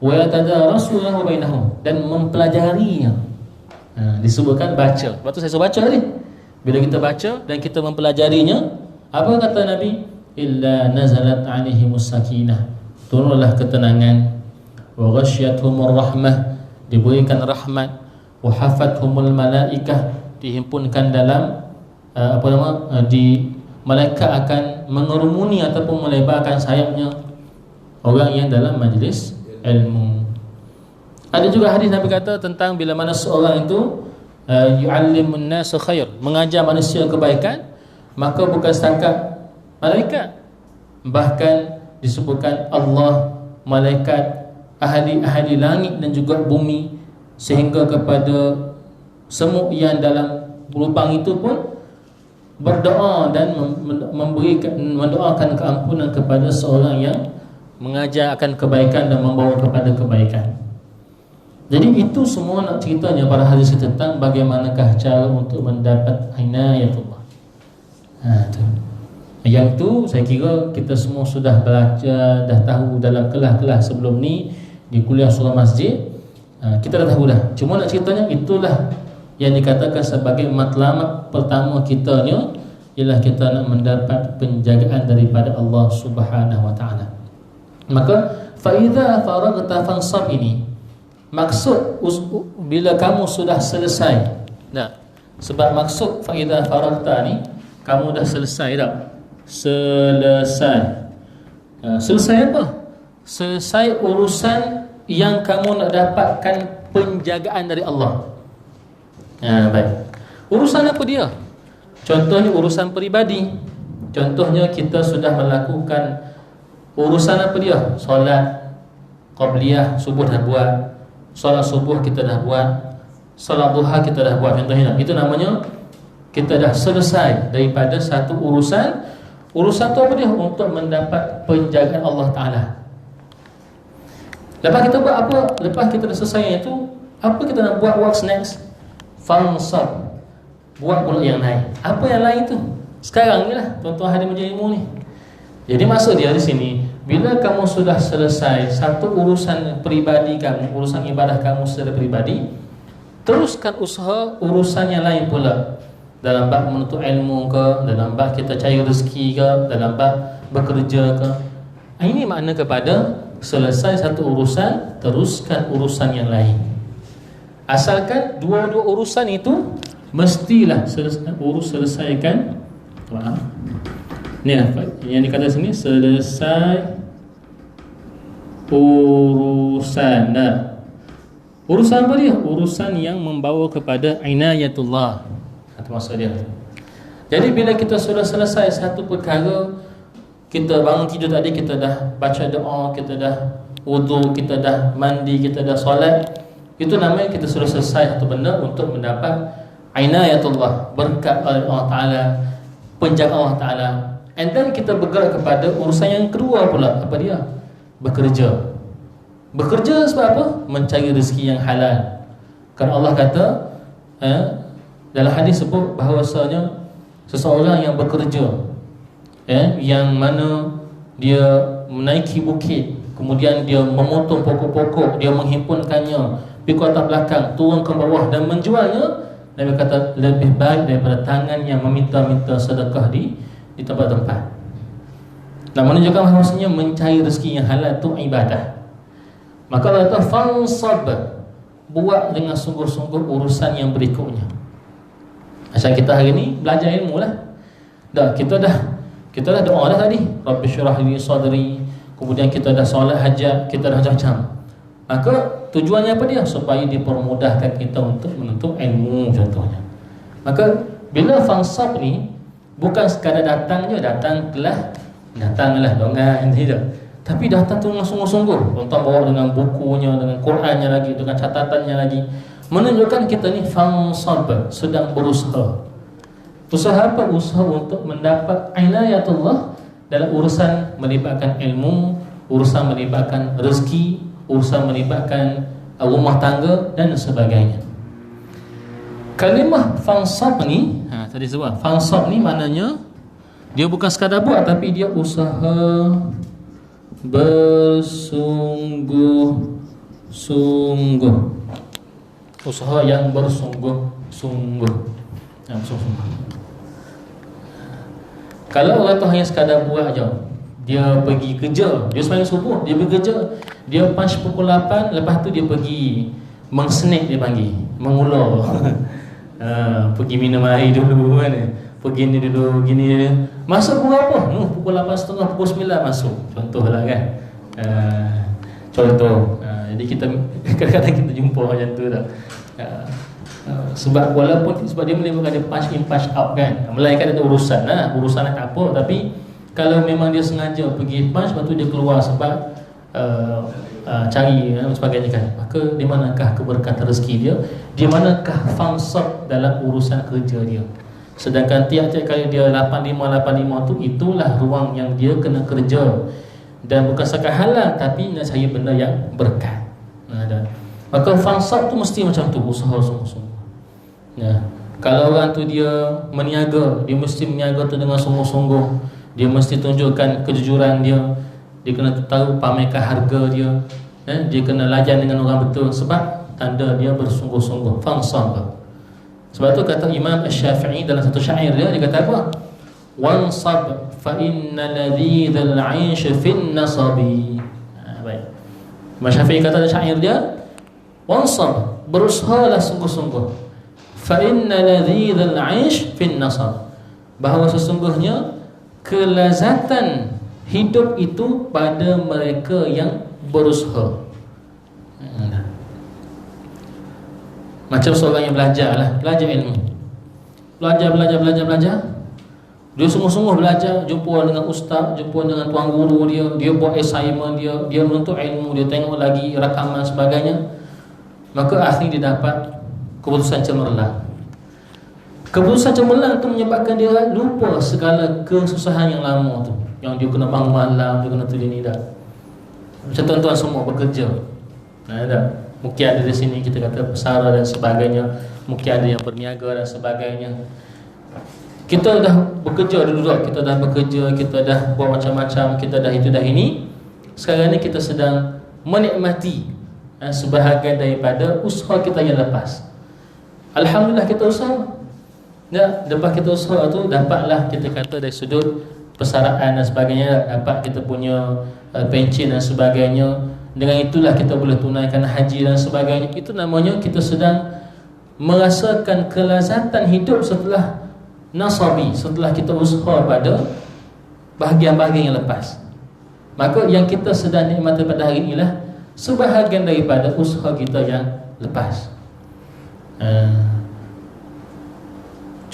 wa yatadarasuhu bainahum, dan mempelajarinya. Disebutkan baca. Lepas tu saya suruh baca tadi. Bila kita baca dan kita mempelajarinya, apa kata Nabi? Illa nazalat alaihimus sakinah, turunlah ketenangan, wa ghasyiyatuhumur rahmah, diberikan rahmat, wa hafathumul malaikah, dihimpunkan dalam di malaikat akan mengerumuni ataupun melebarkan sayapnya orang yang dalam majlis ilmu. Ada juga hadis Nabi kata tentang bila mana seorang itu yu'allimun nas khair, mengajar manusia kebaikan, maka bukan setakat malaikat, bahkan disebutkan Allah, malaikat, ahli-ahli langit dan juga bumi, sehingga kepada semut yang dalam lubang itu pun berdoa dan mendoakan keampunan kepada seorang yang mengajar akan kebaikan dan membawa kepada kebaikan. Jadi itu semua nak ceritanya para hadis tentang bagaimanakah cara untuk mendapat inayatullah. Yang tu saya kira kita semua sudah belajar, dah tahu dalam kelas-kelas sebelum ni di kuliah surah masjid. Kita dah tahu dah. Cuma nak ceritanya itulah yang dikatakan sebagai matlamat pertama kita ni, ialah kita nak mendapat penjagaan daripada Allah Subhanahu wa taala. Maka fa idza faraghta fansab, ini maksud bila kamu sudah selesai. Nah, sebab maksud fa idza faraghta ni kamu dah selesai dah. Selesai apa? Selesai urusan yang kamu nak dapatkan penjagaan dari Allah. Baik. Urusan apa dia? Contohnya urusan peribadi. Contohnya kita sudah melakukan urusan apa dia? Solat qabliyah subuh dah buat, solat subuh kita dah buat, solat duha kita dah buat. Contohnya itu namanya kita dah selesai daripada satu urusan. Urusan tu apa dia? Untuk mendapat penjagaan Allah Ta'ala. Lepas kita buat apa? Lepas kita dah selesai itu, apa kita nak buat? What's next? Fansab, buat pula yang lain. Apa yang lain tu? Sekarang ni lah tuan-tuan hadir majlis ilmu ni. Jadi maksud dia di sini, bila kamu sudah selesai satu urusan peribadi kamu, urusan ibadah kamu secara peribadi, teruskan usaha urusan yang lain pula, dalam bab menuntut ilmu ke, dalam bab kita cari rezeki ke, dalam bab bekerja ke. Ini makna kepada selesai satu urusan, teruskan urusan yang lain. Asalkan dua-dua urusan itu mestilah selesaikan. Ni lah yang dikata sini, selesai urusan. Urusan apa dia? Urusan yang membawa kepada inayatullah. Itu maksud dia. Jadi bila kita sudah selesai satu perkara, kita bangun tidur tadi, kita dah baca doa, kita dah wudu, kita dah mandi, kita dah solat, itu namanya kita sudah selesai satu benda untuk mendapat inayatullah, berkat Allah Ta'ala, penjagaan Allah Ta'ala. And then kita bergerak kepada urusan yang kedua pula. Apa dia? Bekerja. Bekerja sebab apa? Mencari rezeki yang halal. Kerana Allah kata dalam hadis sebut bahawasanya seseorang yang bekerja, yang mana dia menaiki bukit, kemudian dia memotong pokok-pokok, dia menghimpunkannya, pergi ke atas belakang, turun ke bawah dan menjualnya, Nabi kata lebih baik daripada tangan yang meminta-minta sedekah di tempat-tempat. Nah, menunjukkan bahawasanya mencari rezeki yang halal itu ibadah. Maka Allah kata fansab, buat dengan sungguh-sungguh urusan yang berikutnya. Macam kita hari ni belajar ilmu lah. Kita dah doa dah tadi, Rabbi syrah li sadri, kemudian kita dah solat hajat, kita dah macam-macam. Maka tujuannya apa dia? Supaya dipermudahkan kita untuk menuntut ilmu contohnya. Maka bila fansab ni bukan sekadar datang je, datanglah dongan tidak. Tapi datang tu dengan sungguh-sungguh. Tuan-tuan bawa dengan bukunya, dengan Qurannya lagi, dengan catatannya lagi. Menunjukkan kita ni fansab, sedang berusaha. Usaha apa? Usaha untuk mendapat inayatullah dalam urusan melibatkan ilmu, urusan melibatkan rezeki, urusan melibatkan rumah tangga dan sebagainya. Kalimah fansab ni, tadi sebut fansab ni maknanya dia bukan sekadar buat, tapi dia usaha bersungguh-sungguh. Usaha yang bersungguh-sungguh. Kalau orang tu hanya sekadar buat je, dia pergi kerja, dia sembahyang subuh, dia pergi kerja, dia punch pukul 8, lepas tu dia pergi mengsnack, dia panggil, mengulur. Pergi minum air dulu kan, pergi ni dulu, gini. Masuk pukul apa? Pukul 8.30, pukul 9 masuk. Contohlah kan. Contoh. Jadi kita kadang-kadang kita jumpa macam tu tak. Sebab walaupun sebab dia melibatkan dia punch in punch out kan, melainkan ada urusan urusan tak apa, tapi kalau memang dia sengaja pergi punch, lepas tu dia keluar sebab cari dan sebagainya kan, maka di manakah keberkatan rezeki dia, di manakah fansab dalam urusan kerja dia. Sedangkan tiap-tiap kali dia 85 tu, itulah ruang yang dia kena kerja, dan bukan sekadar halal tapi nak cari benda yang berkat. Maka fansab tu mesti macam tu, usaha sungguh-sungguh. Kalau orang tu dia meniaga, dia mesti meniaga tu dengan sungguh-sungguh. Dia mesti tunjukkan kejujuran dia. Dia kena tahu pamerkan harga dia. Dia kena layan dengan orang betul, sebab tanda dia bersungguh-sungguh. Fansab. Sebab tu kata Imam Asy-Syafi'i dalam satu syair dia kata apa? Wansab fa inna ladhidhal 'aish fin nasabi. Baik. Imam Syafi'i kata dalam syair dia, wansab, berusahalah sungguh-sungguh. Fa inna ladhidhal 'aish fin nasab. Bahawa sesungguhnya kelazatan hidup itu pada mereka yang berusaha. Macam seorang yang belajar ilmu. Belajar. Dia sungguh-sungguh belajar, jumpa dengan ustaz, jumpa dengan tuan guru dia buat assignment dia menuntut ilmu, dia tengok lagi rakaman sebagainya. Maka akhirnya dia dapat keputusan cemerlang. Keputusan cemerlang tu menyebabkan dia lupa segala kesusahan yang lama tu, yang dia kena bangun malam, dia kena tu ni dah. Macam tuan-tuan semua bekerja. Dah. Mungkin ada di sini kita kata pesara dan sebagainya, mungkin ada yang berniaga dan sebagainya. Kita dah bekerja dulu, kita dah bekerja, kita dah buat macam-macam, kita dah itu dah ini. Sekarang ni kita sedang menikmati sebahagian daripada usaha kita yang lepas. Alhamdulillah kita usaha. Ya, lepas kita usaha tu dapatlah kita kata dari sudut persaraan dan sebagainya, dapat kita punya pencen dan sebagainya. Dengan itulah kita boleh tunaikan haji dan sebagainya. Itu namanya kita sedang merasakan kelazatan hidup setelah nasabi, setelah kita usaha pada bahagian-bahagian yang lepas. Maka yang kita sedang nikmati pada hari inilah sebahagian daripada usaha kita yang lepas.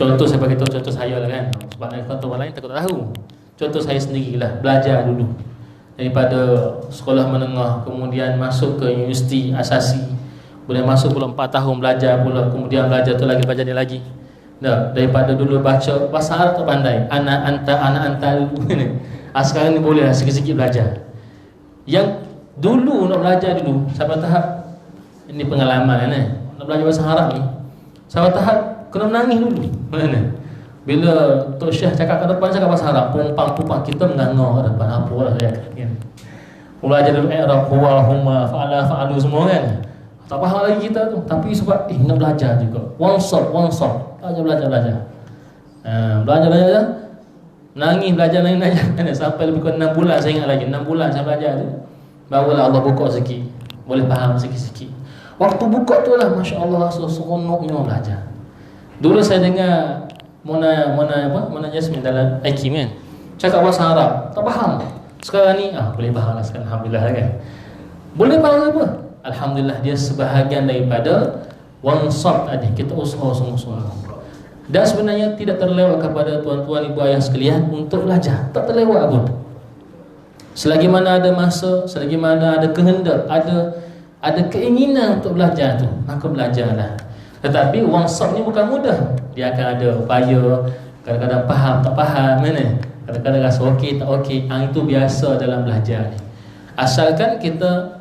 Contoh saya bagi tahu contoh saya lah kan. Sebab nak contoh orang lain takut tak tahu. Contoh saya sendirilah, belajar dulu daripada sekolah menengah, kemudian masuk ke universiti asasi, boleh masuk pula 4 tahun belajar pula, kemudian belajar tu lagi, belajar ni lagi. Dah, daripada dulu baca bahasa Arab tak pandai, anak anta dulu ni. Sekarang ni boleh lah sikit-sikit belajar. Yang dulu nak belajar dulu sampai tahap, ini pengalaman kan, nak belajar bahasa Arab ni sampai tahap kena menangis dulu. Mana? Bila Tok Syekh cakap kat depan, cakap bahasa Arab, pumpang kita menganga kat depan, apa lah saya kan. Belajar dulu i'rab, huwa, huma, fa'ala, fa'alu semua kan. Tak faham lagi kita tu, tapi sebab nak belajar juga. Wansab, belajar. Belajar. Nangis belajar. Sampai lebih kurang 6 bulan saya ingat lagi. 6 bulan saya belajar tu. Barulah Allah buka sikit, boleh faham sikit-sikit. Waktu buka tu lah, Masya Allah, seronoknya belajar. Dulu saya dengar Mona Jasmine dalam Aikim kan, cakap bahasa Arab, tak faham. Sekarang ni, boleh faham lah sekarang, Alhamdulillah kan. Boleh faham apa? Alhamdulillah, dia sebahagian daripada wansab tadi, kita usaha sungguh-sungguh. Dan sebenarnya tidak terlewat kepada tuan-tuan, ibu ayah sekalian untuk belajar. Tak terlewat pun. Selagi mana ada masa, selagi mana ada kehendak, ada keinginan untuk belajar tu, maka belajarlah. Tetapi wansab ni bukan mudah. Dia akan ada upaya, kadang-kadang faham, tak faham mana. Kadang-kadang rasa okey, tak okey. Itu biasa dalam belajar ni. Asalkan kita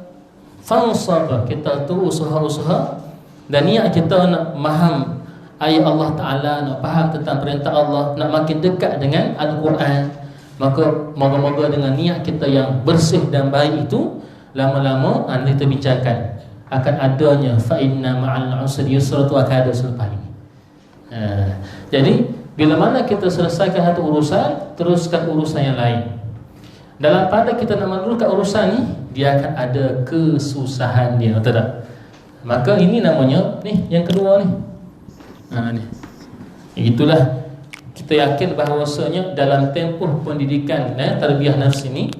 fansab, kita tu usaha-usaha dan niat kita nak faham ayat Allah Ta'ala, nak faham tentang perintah Allah, nak makin dekat dengan Al-Quran. Maka moga-moga dengan niat kita yang bersih dan baik itu, lama-lama nanti kita bincangkan akan adanya fa inna ma'al usri yusra, tu akan ada selepas ini. Jadi bila mana kita selesaikan satu urusan, teruskan urusan yang lain. Dalam pada kita nak meneruskan urusan ni, dia akan ada kesusahan dia, betul tak? Maka ini namanya ni yang kedua ni. Ni. Itulah kita yakin bahawasanya dalam tempoh pendidikan tarbiyah nafs ini,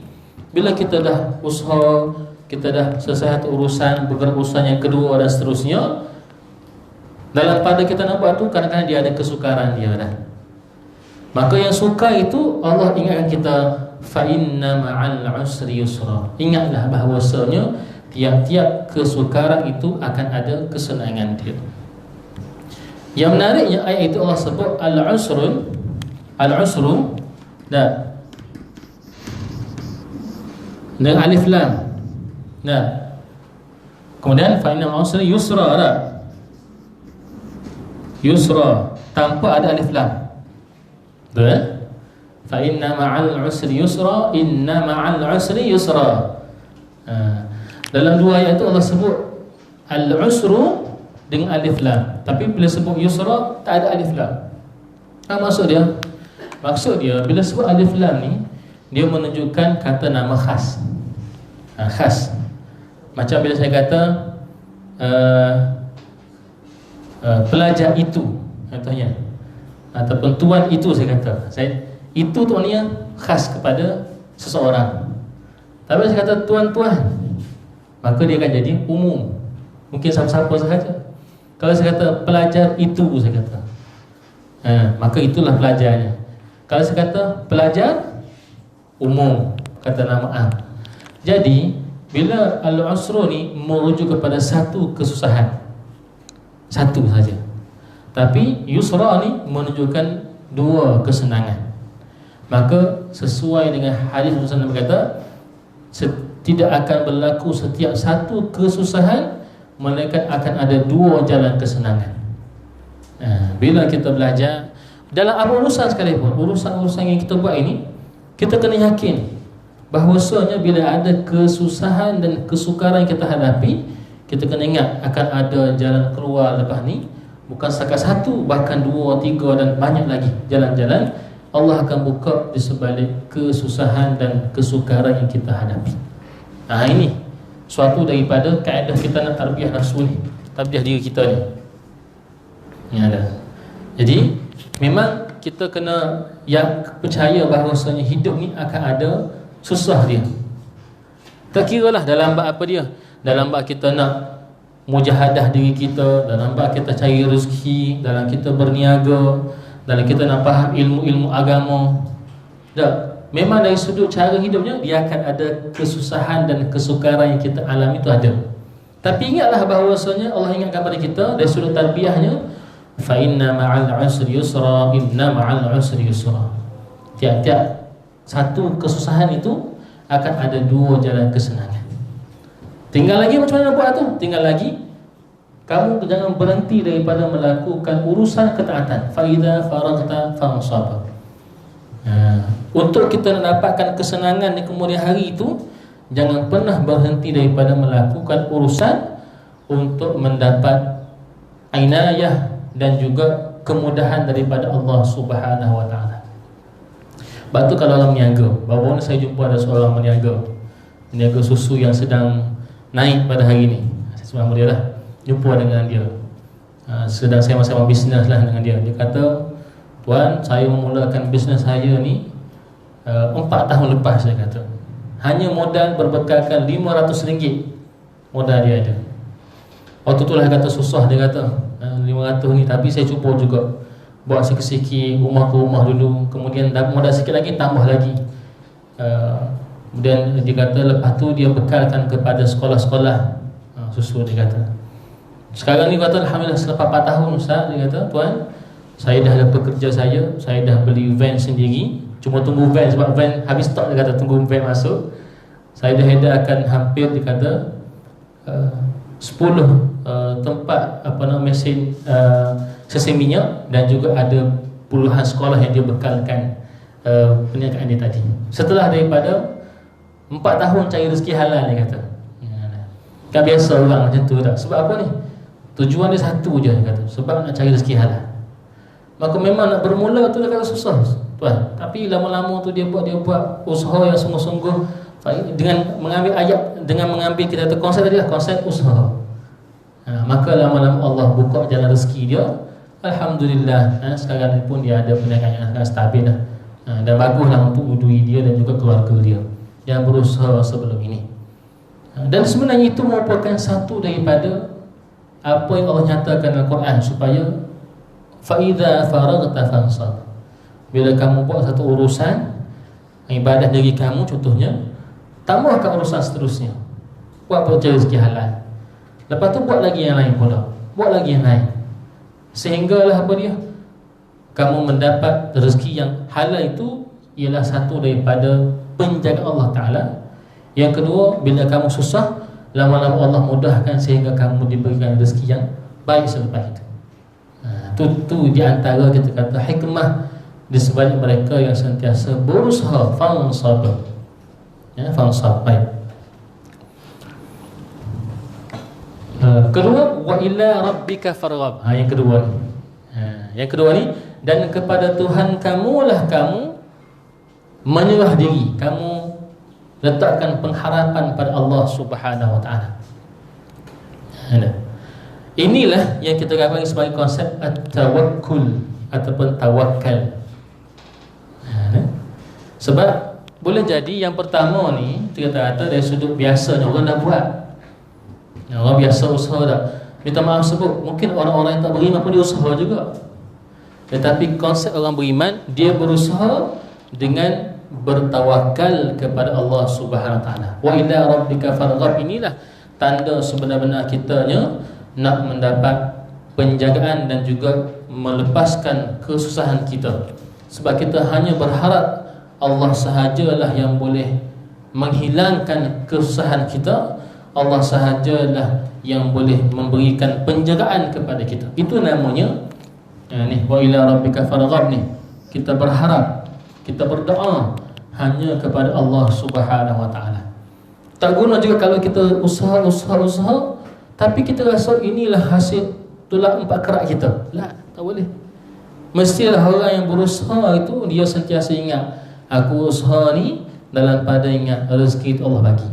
bila kita dah usaha, kita dah selesai satu urusan, bergerak urusan yang kedua dan seterusnya, dalam pada kita nak buat tu, kadang-kadang dia ada kesukaran dia dah. Maka yang suka itu Allah ingatkan kita, fa inna ma'al usri yusra. Ingatlah bahawasanya tiap-tiap kesukaran itu akan ada kesenangan dia. Yang menariknya ayat itu Allah sebut al-usru dengan alif lam. Kemudian fa inna ma'al usri yusra, yusra tanpa ada alif lam. Fa inna ma'al usri yusra, inna ma'al usri yusra. Dalam dua ayat itu Allah sebut al-usru dengan alif lam, tapi bila sebut yusra tak ada alif lam. Maksud dia? Maksud dia bila sebut alif lam ni, dia menunjukkan kata nama khas. Khas. Macam bila saya kata pelajar itu contohnya, ataupun tuan itu, saya kata itu tuannya khas kepada seseorang. Tapi saya kata tuan-tuan, maka dia akan jadi umum, mungkin siapa-siapa sahaja. Kalau saya kata pelajar itu, saya kata maka itulah pelajarnya. Kalau saya kata pelajar umum, kata nama am. Jadi bila al-usru ni merujuk kepada satu kesusahan, satu saja. Tapi yusra ni menunjukkan dua kesenangan. Maka sesuai dengan hadis Rasulullah berkata, tidak akan berlaku setiap satu kesusahan, melainkan akan ada dua jalan kesenangan. Bila kita belajar dalam apa urusan sekalipun, urusan-urusan yang kita buat ini, kita kena yakin bahawasanya bila ada kesusahan dan kesukaran yang kita hadapi, kita kena ingat akan ada jalan keluar lepas ni. Bukan setakat satu, bahkan dua, tiga dan banyak lagi jalan-jalan Allah akan buka di sebalik kesusahan dan kesukaran yang kita hadapi. Ini suatu daripada kaedah kita nak tarbiyah nafsu ni, tarbiyah diri kita ni. Ini ada. Jadi memang kita kena yang percaya bahawasanya hidup ni akan ada susah dia. Tak kiralah dalam bab apa dia, dalam bab kita nak mujahadah diri kita, dalam bab kita cari rezeki, dalam kita berniaga, dalam kita nak faham ilmu-ilmu agama. Tak, memang dari sudut cara hidupnya dia akan ada kesusahan dan kesukaran yang kita alami itu ada. Tapi ingatlah bahawasanya Allah ingatkan kepada kita dari sudut tarbiyahnya, fa inna ma'al usri yusra, inna ma'al usri yusra. Tiap-tiap satu kesusahan itu akan ada dua jalan kesenangan. Tinggal lagi macam mana buat tu? Tinggal lagi kamu jangan berhenti daripada melakukan urusan ketaatan. Fa idza faragta fansab. Untuk kita nak dapatkan kesenangan di kemudian hari itu, jangan pernah berhenti daripada melakukan urusan untuk mendapat inayah dan juga kemudahan daripada Allah Subhanahu wa taala. Sebab tu kalau orang meniaga, baru-baru ni saya jumpa ada seorang meniaga susu yang sedang naik pada hari ni. Saya sembah dia lah, jumpa dengan dia. Sedang saya sama-sama bisnes lah dengan dia. Dia kata, "Tuan, saya memulakan bisnes saya ni 4 tahun lepas," saya kata. Hanya modal berbekalkan RM500 modal dia ada. Waktu tu lah kata susah, dia kata 500 ni, tapi saya cuba juga buat sikit-sikit, rumah ke rumah dulu. Kemudian modal sikit lagi, tambah lagi. Kemudian dia kata lepas tu dia bekalkan kepada sekolah-sekolah susu, dia kata. Sekarang ni kata alhamdulillah selepas 4 tahun Ustaz, dia kata, "Tuan, saya dah ada pekerja saya dah beli van sendiri. Cuma tunggu van, sebab van habis stok," dia kata, "tunggu van masuk. Saya dah edarkan hampir," dia kata, 10 tempat mesin sesi minyak, dan juga ada puluhan sekolah yang dia bekalkan perniagaan dia tadi. Setelah daripada 4 tahun cari rezeki halal, dia kata. Kan biasa orang macam tu tak? Sebab apa ni? Tujuan dia satu je, dia kata, sebab nak cari rezeki halal. Maka memang nak bermula tu dia kata susah, tuan. Tapi lama-lama tu dia buat usaha yang sungguh-sungguh dengan mengambil ayat, dengan mengambil kita kata konsep tadi lah, konsep usaha. Maka lama-lama Allah buka jalan rezeki dia. Alhamdulillah, sekarang ni pun dia ada perniagaan yang sangat stabil dah. Dan baguslah untuk udui dia dan juga keluarga dia yang berusaha sebelum ini. Dan sebenarnya itu merupakan satu daripada apa yang Allah nyatakan dalam Quran, supaya fa idza faragta fansab. Bila kamu buat satu urusan ibadah diri kamu contohnya, tambahkan urusan seterusnya. Buat cari rezeki halal. Lepas tu buat lagi yang lain pula. Buat lagi yang lain. Sehinggalah apa dia? Kamu mendapat rezeki yang halal. Itu ialah satu daripada penjagaan Allah Ta'ala. Yang kedua, bila kamu susah, lama-lama Allah mudahkan sehingga kamu diberikan rezeki yang baik selepas itu. Itu di antara kita kata hikmah di sebalik mereka yang sentiasa berusaha. Fansab. Fansab. Baik. Kedua, wa ila rabbika farghab. Yang kedua ni. Yang kedua ni, dan kepada Tuhan kamulah kamu menyerah diri, kamu letakkan pengharapan pada Allah Subhanahu wa taala. Inilah yang kita panggil sebagai konsep at-tawakkul ataupun tawakal. Sebab boleh jadi yang pertama ni kita kata dari sudut biasanya orang dah buat. Orang biasa usaha dah. Minta maaf sebut, mungkin orang-orang yang tak beriman pun dia usaha juga. Tetapi konsep orang beriman, dia berusaha dengan bertawakal kepada Allah Subhanahu wa taala. Wa ila rabbika farghab. Inilah tanda sebenar-benar kitanya nak mendapat penjagaan dan juga melepaskan kesusahan kita. Sebab kita hanya berharap Allah sahajalah yang boleh menghilangkan kesusahan kita. Allah sahajalah yang boleh memberikan penjagaan kepada kita. Itu namanya wa ila rabbika farghab ni. Kita berharap, kita berdoa hanya kepada Allah Subhanahu wa taala. Tak guna juga kalau kita usaha tapi kita rasa inilah hasil tolak 4 kerak kita. Tak boleh. Mestilah orang yang berusaha itu dia sentiasa ingat, aku usaha ni dalam pada ingat rezeki itu Allah bagi.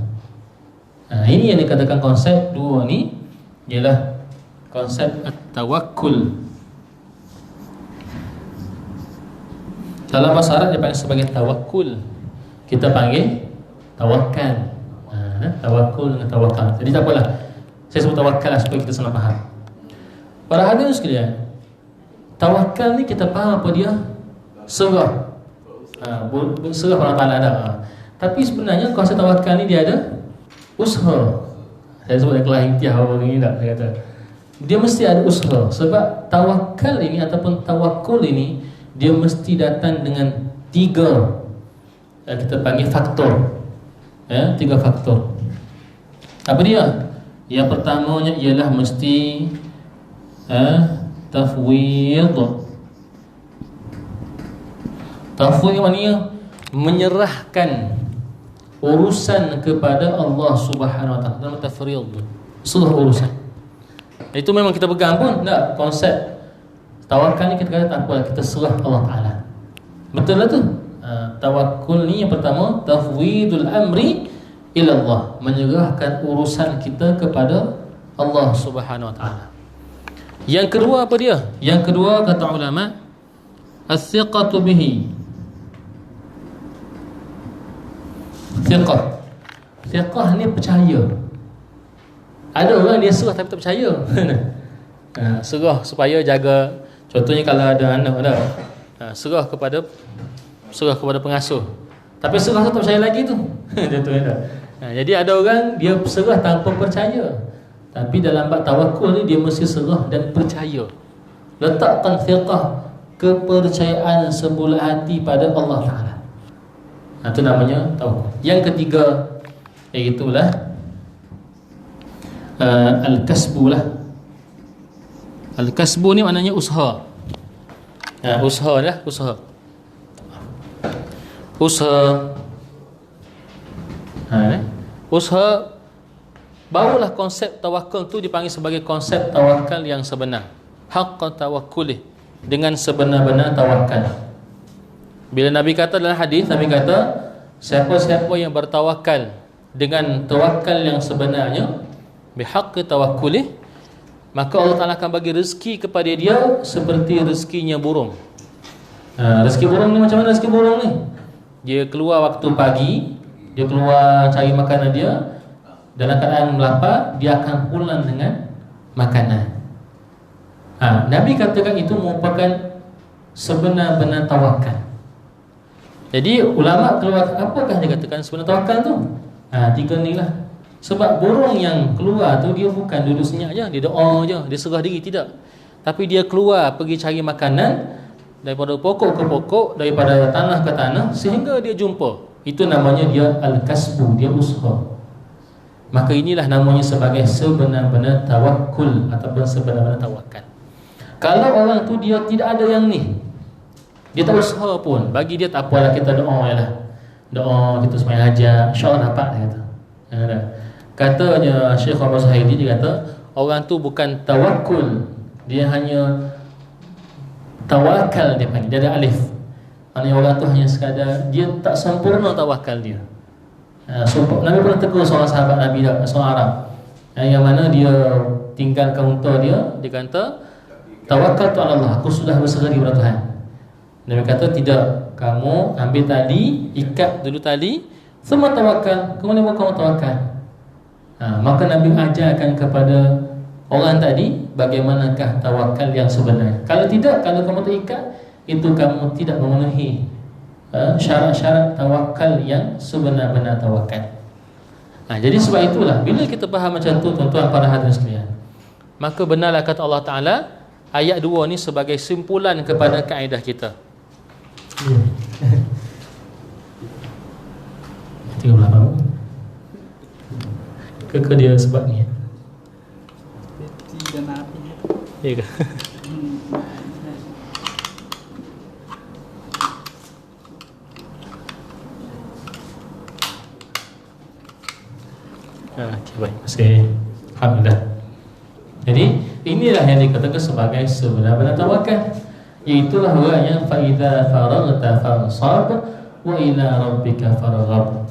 Ini yang dikatakan konsep dua ni ialah konsep at-tawakkul. Dalam bahasa Arab dia panggil sebagai tawakkul. Kita panggil tawakal. Tawakkul dengan tawakal. Jadi tak apalah, saya sebut tawakal lah supaya kita senang faham. Para hadirin sekalian, tawakal ni kita faham apa dia? Serah. Serah Allah Ta'ala ada. Tapi sebenarnya konsep tawakal ni dia ada usaha. Saya sebut kelas intiah orang ini tak, saya kata dia mesti ada usaha. Sebab tawakal ini ataupun tawakkul ini dia mesti datang dengan 3 kita panggil faktor. 3 faktor. Apa dia? Yang pertamanya ialah mesti tafwid. Tafwid maknanya menyerahkan urusan kepada Allah Subhanahu Wa Taala. Dalam tafwid seluruh urusan. Itu memang kita pegang pun tak konsep tawakal ni, kita kata tak apa, kita serah Allah Taala. Betul lah tu. Tawakkul ni yang pertama tafwidul amri ila Allah, menyerahkan urusan kita kepada Allah Subhanahu Wa Taala. Yang kedua apa dia? Yang kedua kata ulama, as-siqatu bihi. Thiqah ni percaya. Ada orang dia serah tapi tak percaya. Serah supaya jaga, contohnya kalau ada anak ada, serah kepada pengasuh. Tapi serah tu tak percaya lagi tu. Contohnya. Jadi ada orang dia serah tanpa percaya. Tapi dalam bab tawakkul ni dia mesti serah dan percaya. Letakkan thiqah, kepercayaan semula hati pada Allah Taala. Itu namanya tawakkul. Yang ketiga iaitulah al-kasbu lah. Al-kasbu ni maknanya usaha. Usaha lah, usaha. Usaha barulah konsep tawakal tu dipanggil sebagai konsep tawakal yang sebenar. Haqqa tawakkulih, dengan sebenar-benar tawakal. Bila Nabi kata dalam hadis, Nabi kata siapa-siapa yang bertawakal dengan tawakal yang sebenarnya, bihaqqi tawakkulih, maka Allah Ta'ala akan bagi rezeki kepada dia seperti rezekinya burung. Rezeki burung ni macam mana rezeki burung ni? Dia keluar waktu pagi, dia keluar cari makanan dia, dalam keadaan melapar, dia akan pulang dengan makanan. Nabi katakan itu merupakan sebenar-benar tawakal. Jadi ulama keluar, apakah dia katakan sebenar tawakal tu? 3 ni lah. Sebab burung yang keluar tu dia bukan duduk senyap je, dia doa je, dia serah diri, tidak. Tapi dia keluar pergi cari makanan daripada pokok ke pokok, daripada tanah ke tanah, sehingga dia jumpa. Itu namanya dia al-kasbu, dia usaha. Maka inilah namanya sebagai sebenar-benar tawakkul ataupun sebenar-benar tawakal. Kalau orang tu dia tidak ada yang ni, dia tak usaha pun, bagi dia tak apalah, kita doa je lah. Doa, kita sembahyang hajat, insya-Allah dapat, dia kata. Katanya Syekh Abdul Sahidi, dia kata orang tu bukan tawakkul, dia hanya tawakal, dia panggil, dia ada alif. Maksudnya orang tu hanya sekadar, dia tak sempurna tawakal dia. Nabi pernah tegur seorang sahabat Nabi, seorang Arab, yang mana dia tinggalkan unta dia kata tawakal tu Allah, aku sudah berserah diri kepada Tuhan. Nabi kata tidak, kamu ambil tali, ikat dulu tali, semua tawakal, kemudian kamu tawakal. Maka Nabi ajarkan kepada orang tadi bagaimanakah tawakal yang sebenar. Kalau tidak, kalau kamu terikat, itu kamu tidak memenuhi syarat-syarat tawakal yang sebenar-benar tawakal. Jadi sebab itulah bila kita faham macam tu, tuan-tuan para hadirin sekalian, maka benarlah kata Allah Ta'ala ayat 2 ni sebagai simpulan kepada kaedah kita. 38 ke dia sebab ni dan api. Ya ke? Okay, baik. Alhamdulillah. Jadi ini inilah yang dikatakan sebagai sebenar-benar tawakal, iaitulah orangnya fa idza faraghta fansab wa ila rabbika farghab.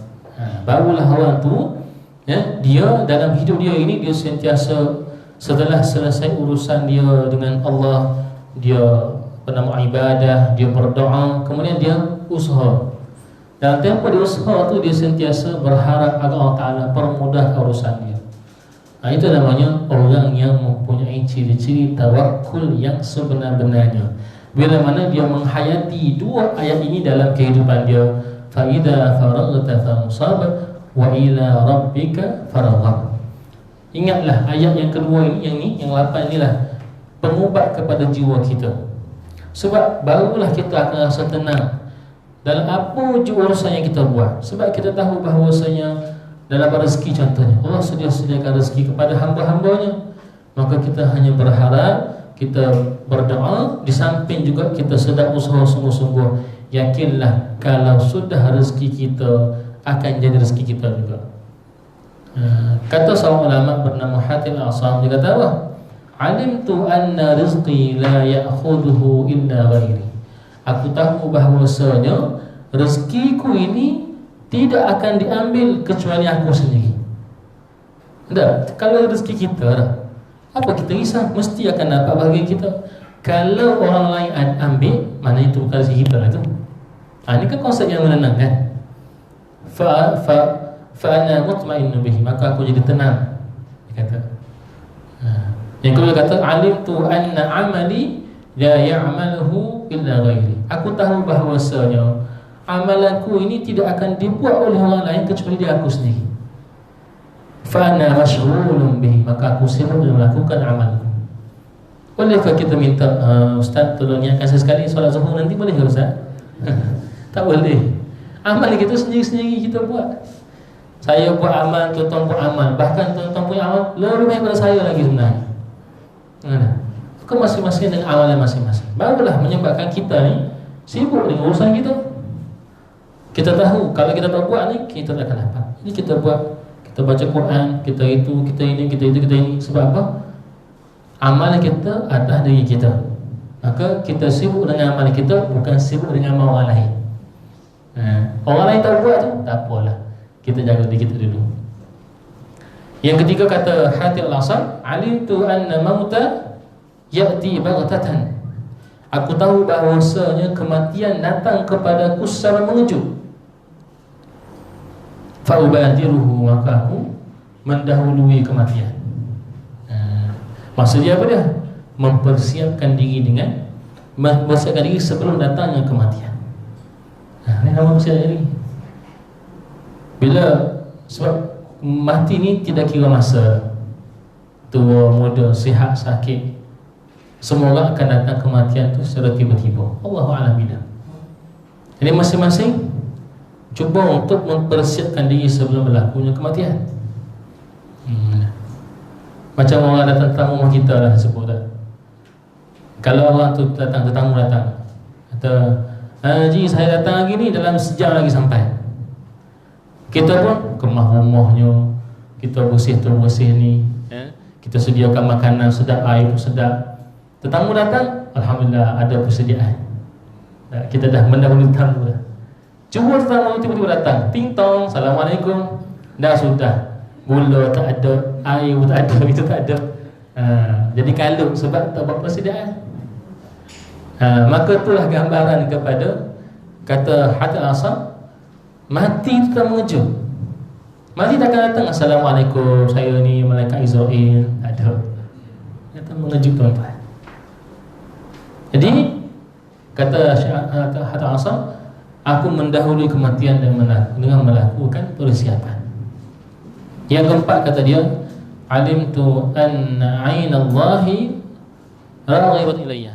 Barulah orang tu, ya, dia dalam hidup dia ini dia sentiasa setelah selesai urusan dia dengan Allah, dia bernama ibadah, dia berdoa, kemudian dia usaha. Dalam tempoh dia usaha tu dia sentiasa berharap agar Allah Ta'ala permudah urusan dia. Itu namanya orang yang mempunyai ciri-ciri tawakkul yang sebenar-benarnya. Bila mana dia menghayati dua ayat ini dalam kehidupan dia, fa idza faraghta fansab wa ila rabbika farghab. Ingatlah ayat yang kedua ini, yang 8 inilah pengubat kepada jiwa kita. Sebab barulah kita akan rasa tenang dalam apa je urusan yang kita buat. Sebab kita tahu bahawasanya dalam rezeki contohnya, Allah sediakan rezeki kepada hamba-hambanya. Maka kita hanya berharap, kita berdoa, di samping juga kita sedang usaha sungguh-sungguh. Yakinlah kalau sudah rezeki kita akan jadi rezeki kita juga. Kata seorang ulama bernama Hatim Al-Asam, dia kata apa? Alimtu anna rizqi la ya'khudhuhu illa ghairi. Aku tahu bahawasanya rezekiku ini tidak akan diambil kecuali aku sendiri. Tak, kalau rezeki kita, apa kita risau? Mesti akan dapat bahagian kita. Kalau orang lain ambil, mana itu bukan rezeki kita lah itu. Ini kan konsep yang menenangkan. Fa ana mutmainnu bihi, maka aku jadi tenang. Dia kata. Yang kedua kata alimtu anna amali la ya'maluhu illa ghairi. Aku tahu bahawasanya amalanku ini tidak akan dibuat oleh orang lain kecuali dia aku sendiri. Fa ana masyghulun bihi, maka aku sibuk dengan melakukan amalku. Bolehkah kita minta ustaz tolong niatkan sekali solat zuhur nanti, boleh ke ustaz? Tak boleh. Amal kita sendiri-sendiri kita buat. Saya buat amal, tuan-tuan buat amal, bahkan tuan-tuan punya amal lebih baik daripada saya lagi sebenarnya. Bukan masing-masing dengan amalan masing-masing. Barulah menyebabkan kita ni sibuk dengan urusan kita. Kita tahu kalau kita tak buat ni, kita tak akan dapat. Ini kita buat, kita baca Quran, kita itu, kita ini, kita itu, kita ini. Sebab apa? Amalan kita adalah diri kita. Maka kita sibuk dengan amalan kita, bukan sibuk dengan amal orang lain. Orang lain tak buat tu, tak apalah, kita jaga diri kita dulu. Yang ketiga kata Hatim Al-Asam, alimtu anna mauta ya'ti baghtatan. Aku tahu bahawasanya kematian datang kepadaku secara mengejut. Fa ubadiruhu, maka aku mendahului kematian. Maksudnya apa dia? Mempersiapkan diri sebelum datangnya kematian. Ini nama persiapkan diri. Bila sebab mati ni tidak kira masa, tua, muda, sihat, sakit, semua orang akan datang kematian tu secara tiba-tiba. Allahu a'lam bidah. Jadi masing-masing cuba untuk mempersiapkan diri sebelum berlakunya kematian. Macam orang datang tetamu rumah kita lah sebut tak. Kalau orang tu datang, tetamu datang, kata, Haji saya datang lagi ni, dalam sejam lagi sampai. Kita pun kemah rumahnya, kita bersih tu bersih ni, kita sediakan makanan sedap, air pun sedap. Tetamu datang, alhamdulillah ada persediaan. Kita dah mendahului tamu dah. Cuma tetamu tiba-tiba datang, ting tong, assalamualaikum. Dah sudah, gula tak ada, air pun tak ada, itu tak ada. Jadi kalut sebab tak buat persediaan. Maka itulah gambaran kepada kata Hatim Al-Asam, mati itu tak mengejut. Mati tak akan datang, assalamualaikum, saya ni malaikat Israel. Tak ada. Kata mengejut tuan-tuan. Jadi kata Hatim Al-Asam, aku mendahului kematian dengan melakukan persiapan. Yang keempat kata dia, alimtu anna 'ainallahi raghibat ilayya.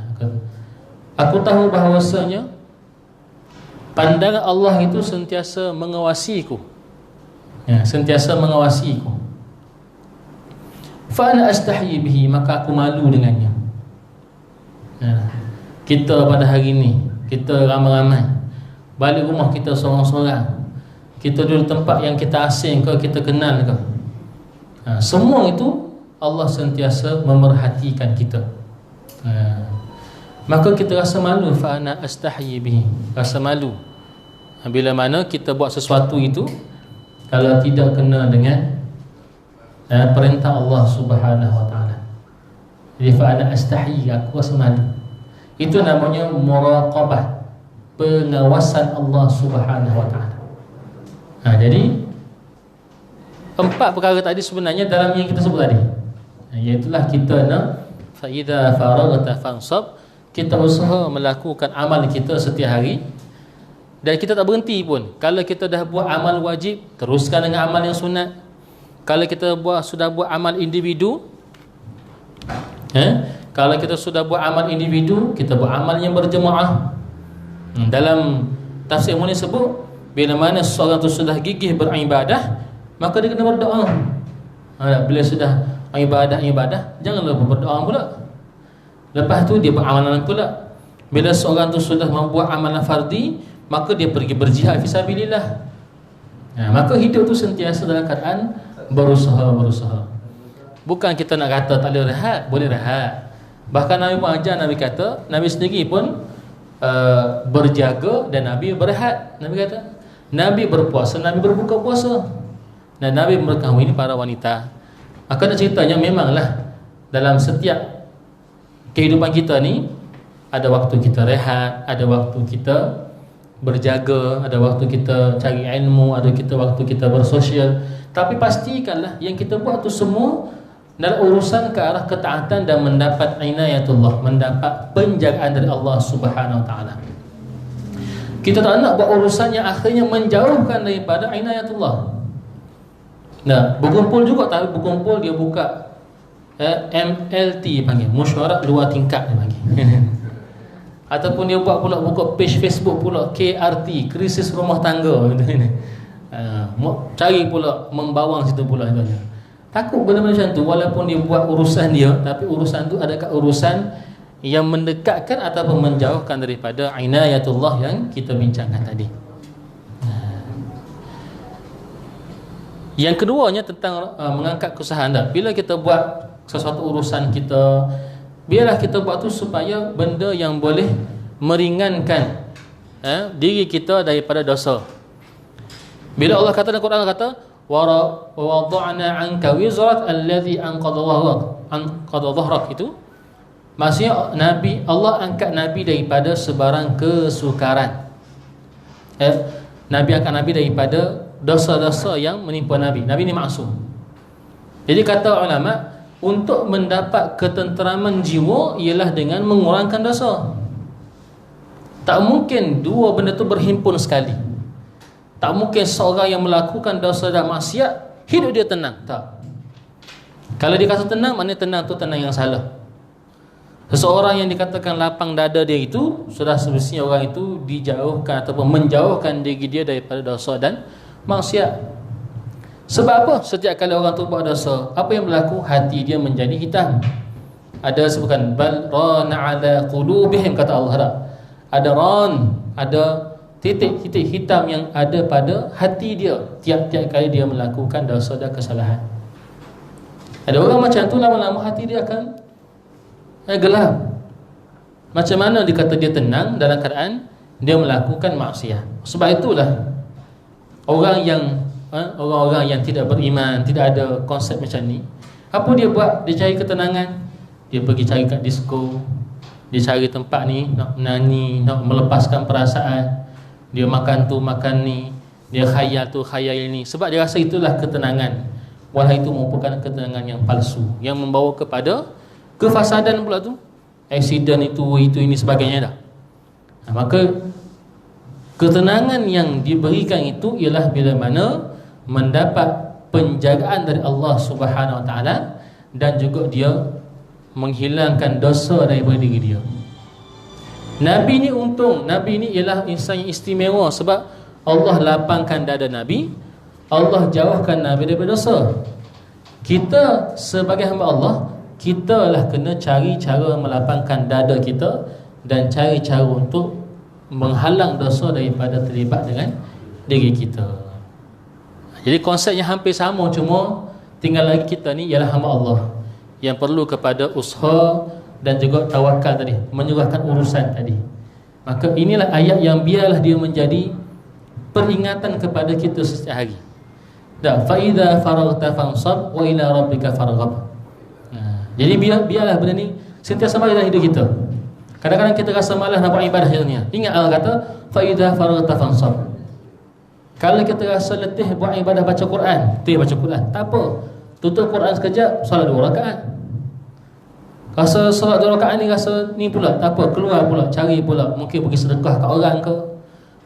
Aku tahu bahawasanya pandangan Allah itu sentiasa mengawasiku. Sentiasa mengawasiku. Fa ana astahyi bihi, maka aku malu dengannya. Kita pada hari ini, kita ramai-ramai balik rumah kita seorang-seorang, kita duduk tempat yang kita asing ke, kita kenal ke, semua itu Allah sentiasa memerhatikan kita. Maka kita rasa malu, fa ana astahyi bihi, rasa malu bila mana kita buat sesuatu itu kalau tidak kena dengan perintah Allah Subhanahu wa taala. Jadi fa ana astahyi, aku rasa malu. Itu namanya muraqabah, pengawasan Allah Subhanahu wa taala. Jadi empat perkara tadi sebenarnya dalam yang kita sebut tadi, iaitulah kita nak fa idza faraghta fansab, kita usaha melakukan amal kita setiap hari dan kita tak berhenti pun. Kalau kita dah buat amal wajib, teruskan dengan amal yang sunat. Kalau kita sudah buat amal individu, kalau kita sudah buat amal individu, kita buat amal yang berjemaah. Dalam tafsir Munir sebut, bila mana seorang tu sudah gigih beribadah, maka dia kena berdoa. Bila sudah ibadah, jangan lupa berdoa pula. Lepas tu dia beramalan pula. Bila seorang tu sudah membuat amalan fardi, maka dia pergi berjihad fisabilillah. Maka hidup tu sentiasa dalam keadaan berusaha. Bukan kita nak kata tak boleh rehat, boleh rehat. Bahkan Nabi pun ajar, Nabi kata, Nabi sendiri pun berjaga dan Nabi berehat. Nabi kata, Nabi berpuasa, Nabi berbuka puasa, dan Nabi berkahwin para wanita. Maka nak ceritanya memanglah dalam setiap kehidupan kita ni ada waktu kita rehat, ada waktu kita berjaga, ada waktu kita cari ilmu, ada waktu kita bersosial. Tapi pastikanlah yang kita buat tu semua dalam urusan ke arah ketaatan dan mendapat inayatullah, mendapat penjagaan dari Allah Subhanahu wa taala. Kita tak nak buat urusan yang akhirnya menjauhkan daripada inayatullah. Berkumpul juga, tapi berkumpul dia buka MLT panggil, mesyuarat luar tingkat dia panggil. Ataupun dia buka page Facebook pula, KRT, krisis rumah tangga. Cari pula membawang situ pula. Takut benda-benda macam tu. Walaupun dia buat urusan dia, tapi urusan tu adakah urusan yang mendekatkan ataupun menjauhkan daripada inayatullah yang kita bincangkan tadi. Yang keduanya tentang mengangkat kesusahan. Bila kita buat sesuatu urusan kita, biarlah kita buat tu supaya benda yang boleh meringankan diri kita daripada dosa. Bila Allah kata dalam Quran, kata wa wada'na 'anka wizrak allazi anqadha dhahrak, itu maksudnya Nabi, Allah angkat Nabi daripada sebarang kesukaran. Nabi angkat Nabi daripada dosa-dosa yang menimpa Nabi. Nabi ni maksum. Jadi kata ulama, untuk mendapat ketenteraman jiwa ialah dengan mengurangkan dosa. Tak mungkin dua benda tu berhimpun sekali. Tak mungkin seorang yang melakukan dosa dan maksiat hidup dia tenang. Tak. Kalau dia kata tenang, maknanya tenang tu tenang yang salah. Seseorang yang dikatakan lapang dada dia itu, sudah semestinya orang itu dijauhkan ataupun menjauhkan diri dia daripada dosa dan maksiat. Sebab apa? Setiap kali orang tu buat dosa, apa yang berlaku? Hati dia menjadi hitam. Ada sebutkan bal rana ala qulubihim, kata Allah dah. Ada ran, ada titik-titik hitam yang ada pada hati dia tiap-tiap kali dia melakukan dosa dan kesalahan. Ada orang macam tu, lama-lama hati dia akan gelap. Macam mana dikata dia tenang dalam keadaan dia melakukan maksiat? Sebab itulah orang-orang yang tidak beriman, tidak ada konsep macam ni, apa dia buat? Dia cari ketenangan. Dia pergi cari kat disco, dia cari tempat ni nak menyanyi, nak melepaskan perasaan. Dia makan tu, makan ni, dia khayal tu, khayal ni. Sebab dia rasa itulah ketenangan. Walau itu merupakan ketenangan yang palsu, yang membawa kepada kefasadan pula tu. Aksiden itu ini sebagainya dah. Maka ketenangan yang diberikan itu ialah bila mana mendapat penjagaan dari Allah Subhanahu wa taala, dan juga dia menghilangkan dosa daripada diri dia. Nabi ni untung, Nabi ni ialah insan yang istimewa sebab Allah lapangkan dada Nabi, Allah jauhkan Nabi daripada dosa. Kita sebagai hamba Allah, kita lah kena cari cara melapangkan dada kita dan cari cara untuk menghalang dosa daripada terlibat dengan diri kita. Jadi konsepnya hampir sama, cuma tinggal lagi kita ni ialah hamba Allah. yang perlu kepada usaha dan juga tawakal tadi, menyerahkan urusan tadi. Maka inilah ayat yang biarlah dia menjadi peringatan kepada kita setiap hari. Dah, fa idza faraghta fansab wa ila rabbika farghab. Jadi biarlah benda ni sentiasa mari dalam hidup kita. Kadang-kadang kita rasa malas nak buat ibadah dunia. Ingat Allah kata fa idza faraghta fansab. Kalau kita rasa letih buat ibadah baca Quran, baca Quran, tak apa. Tutup Quran sekejap, solat 2 rakaat. Rasa solat 2 rakaat ni rasa ni pula, tak apa, keluar pula, cari pula, mungkin pergi sedekah kat orang ke,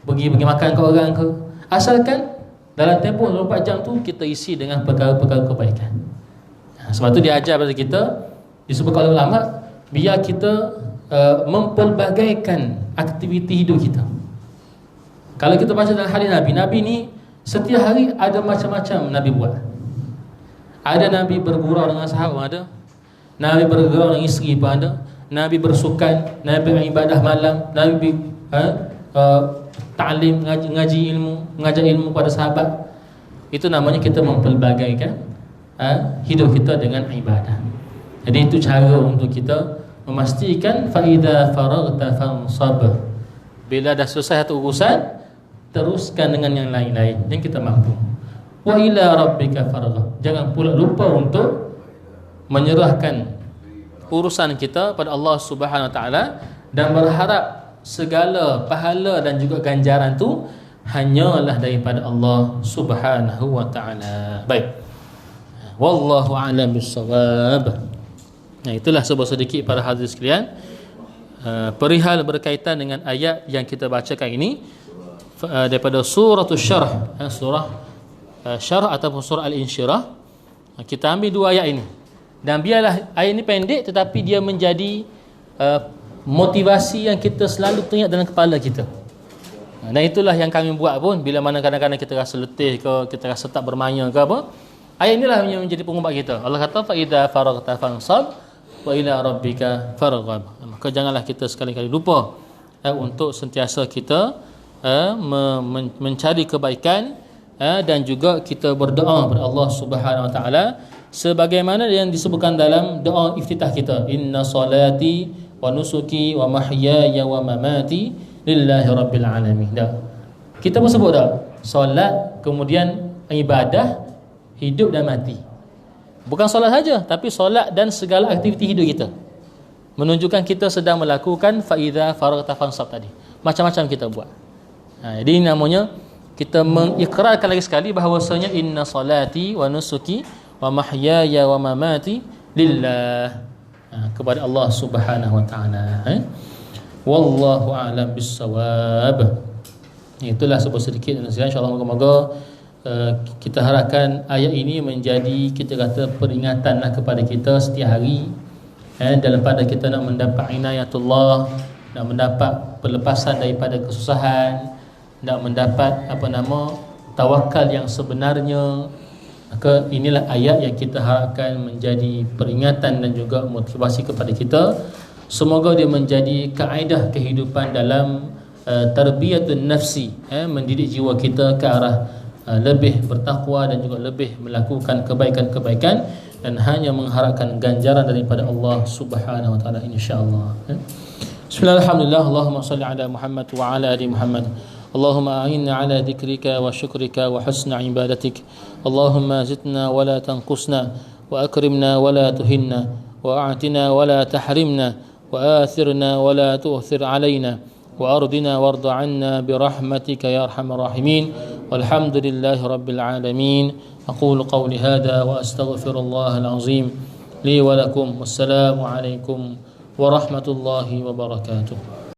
pergi makan kat orang ke. Asalkan dalam tempoh 24 jam tu kita isi dengan perkara-perkara kebaikan. Sebab tu dia ajar pada kita, disebutkan oleh ulama, biar kita mempelbagaikan aktiviti hidup kita. Kalau kita baca dalam hadis Nabi ni setiap hari ada macam-macam Nabi buat. Ada Nabi bergurau dengan sahabat, ada Nabi bergurau dengan isteri pun ada, Nabi bersukan, Nabi beribadah malam, Nabi ta'lim, ngaji ilmu, mengajar ilmu pada sahabat. Itu namanya kita mempelbagaikan hidup kita dengan ibadah. Jadi itu cara untuk kita memastikan fa idza faraghta fansab. Bila dah selesai satu urusan, teruskan dengan yang lain-lain yang kita mampu. Wa ila rabbika farghab. Jangan pula lupa untuk menyerahkan urusan kita pada Allah Subhanahu Wa Taala dan berharap segala pahala dan juga ganjaran tu hanyalah daripada Allah Subhanahu Wa Taala. Baik. Wallahu a'lam bissawab. Nah, itulah sebuah sedikit para hadirin sekalian perihal berkaitan dengan ayat yang kita bacakan ini daripada surah Syarh, surah Syarh ataupun surah Al-Insyirah. Kita ambil 2 ayat ini, dan biarlah ayat ini pendek tetapi dia menjadi motivasi yang kita selalu teringat dalam kepala kita. Dan itulah yang kami buat pun bila mana kadang-kadang kita rasa letih ke, kita rasa tak bermaya ke apa, ayat inilah yang menjadi pengubat kita. Allah kata fa idza faraghta fansab wa ila rabbika farghab. Maka janganlah kita sekali-kali lupa untuk sentiasa kita mencari kebaikan dan juga kita berdoa kepada Allah Subhanahu Wa Taala sebagaimana yang disebutkan dalam doa iftitah kita, inna salati wa nusuki wa mahyaya wa mamati lillahi rabbil alamin. Dah, kita pun sebut dah solat, kemudian ibadah, hidup dan mati. Bukan solat saja, tapi solat dan segala aktiviti hidup kita, menunjukkan kita sedang melakukan fa idza faraghta fansab tadi. Macam-macam kita buat. Jadi namanya kita mengikrarkan lagi sekali bahawasanya inna salati wa nusuki wa mahyaya wa mamati lillah, kepada Allah Subhanahu Wa Taala. Wallahu a'lam bissawab. Itulah sebuah sedikit dan insyaallah moga-moga kita harapkan ayat ini menjadi kita kata peringatanlah kepada kita setiap hari dalam pada kita nak mendapat inayatullah, nak mendapat pelepasan daripada kesusahan, nak mendapat tawakal yang sebenarnya. Maka inilah ayat yang kita harapkan menjadi peringatan dan juga motivasi kepada kita. Semoga dia menjadi kaedah kehidupan dalam tarbiyatun nafsi, mendidik jiwa kita ke arah lebih bertakwa dan juga lebih melakukan kebaikan-kebaikan dan hanya mengharapkan ganjaran daripada Allah Subhanahu Wa Taala, insyaallah. Bismillahirrahmanirrahim. Allahumma salli ala Muhammad wa ala ali Muhammad. اللهم أعنا على ذكرك وشكرك وحسن عبادتك. اللهم زدنا ولا تنقصنا وأكرمنا ولا تهنا وأعتنا ولا تحرمنا وآثرنا ولا تؤثر علينا وأرضنا وارض عنا برحمتك يا أرحم الراحمين. والحمد لله رب العالمين. أقول قولي هذا وأستغفر الله العظيم لي ولكم. والسلام عليكم ورحمة الله وبركاته.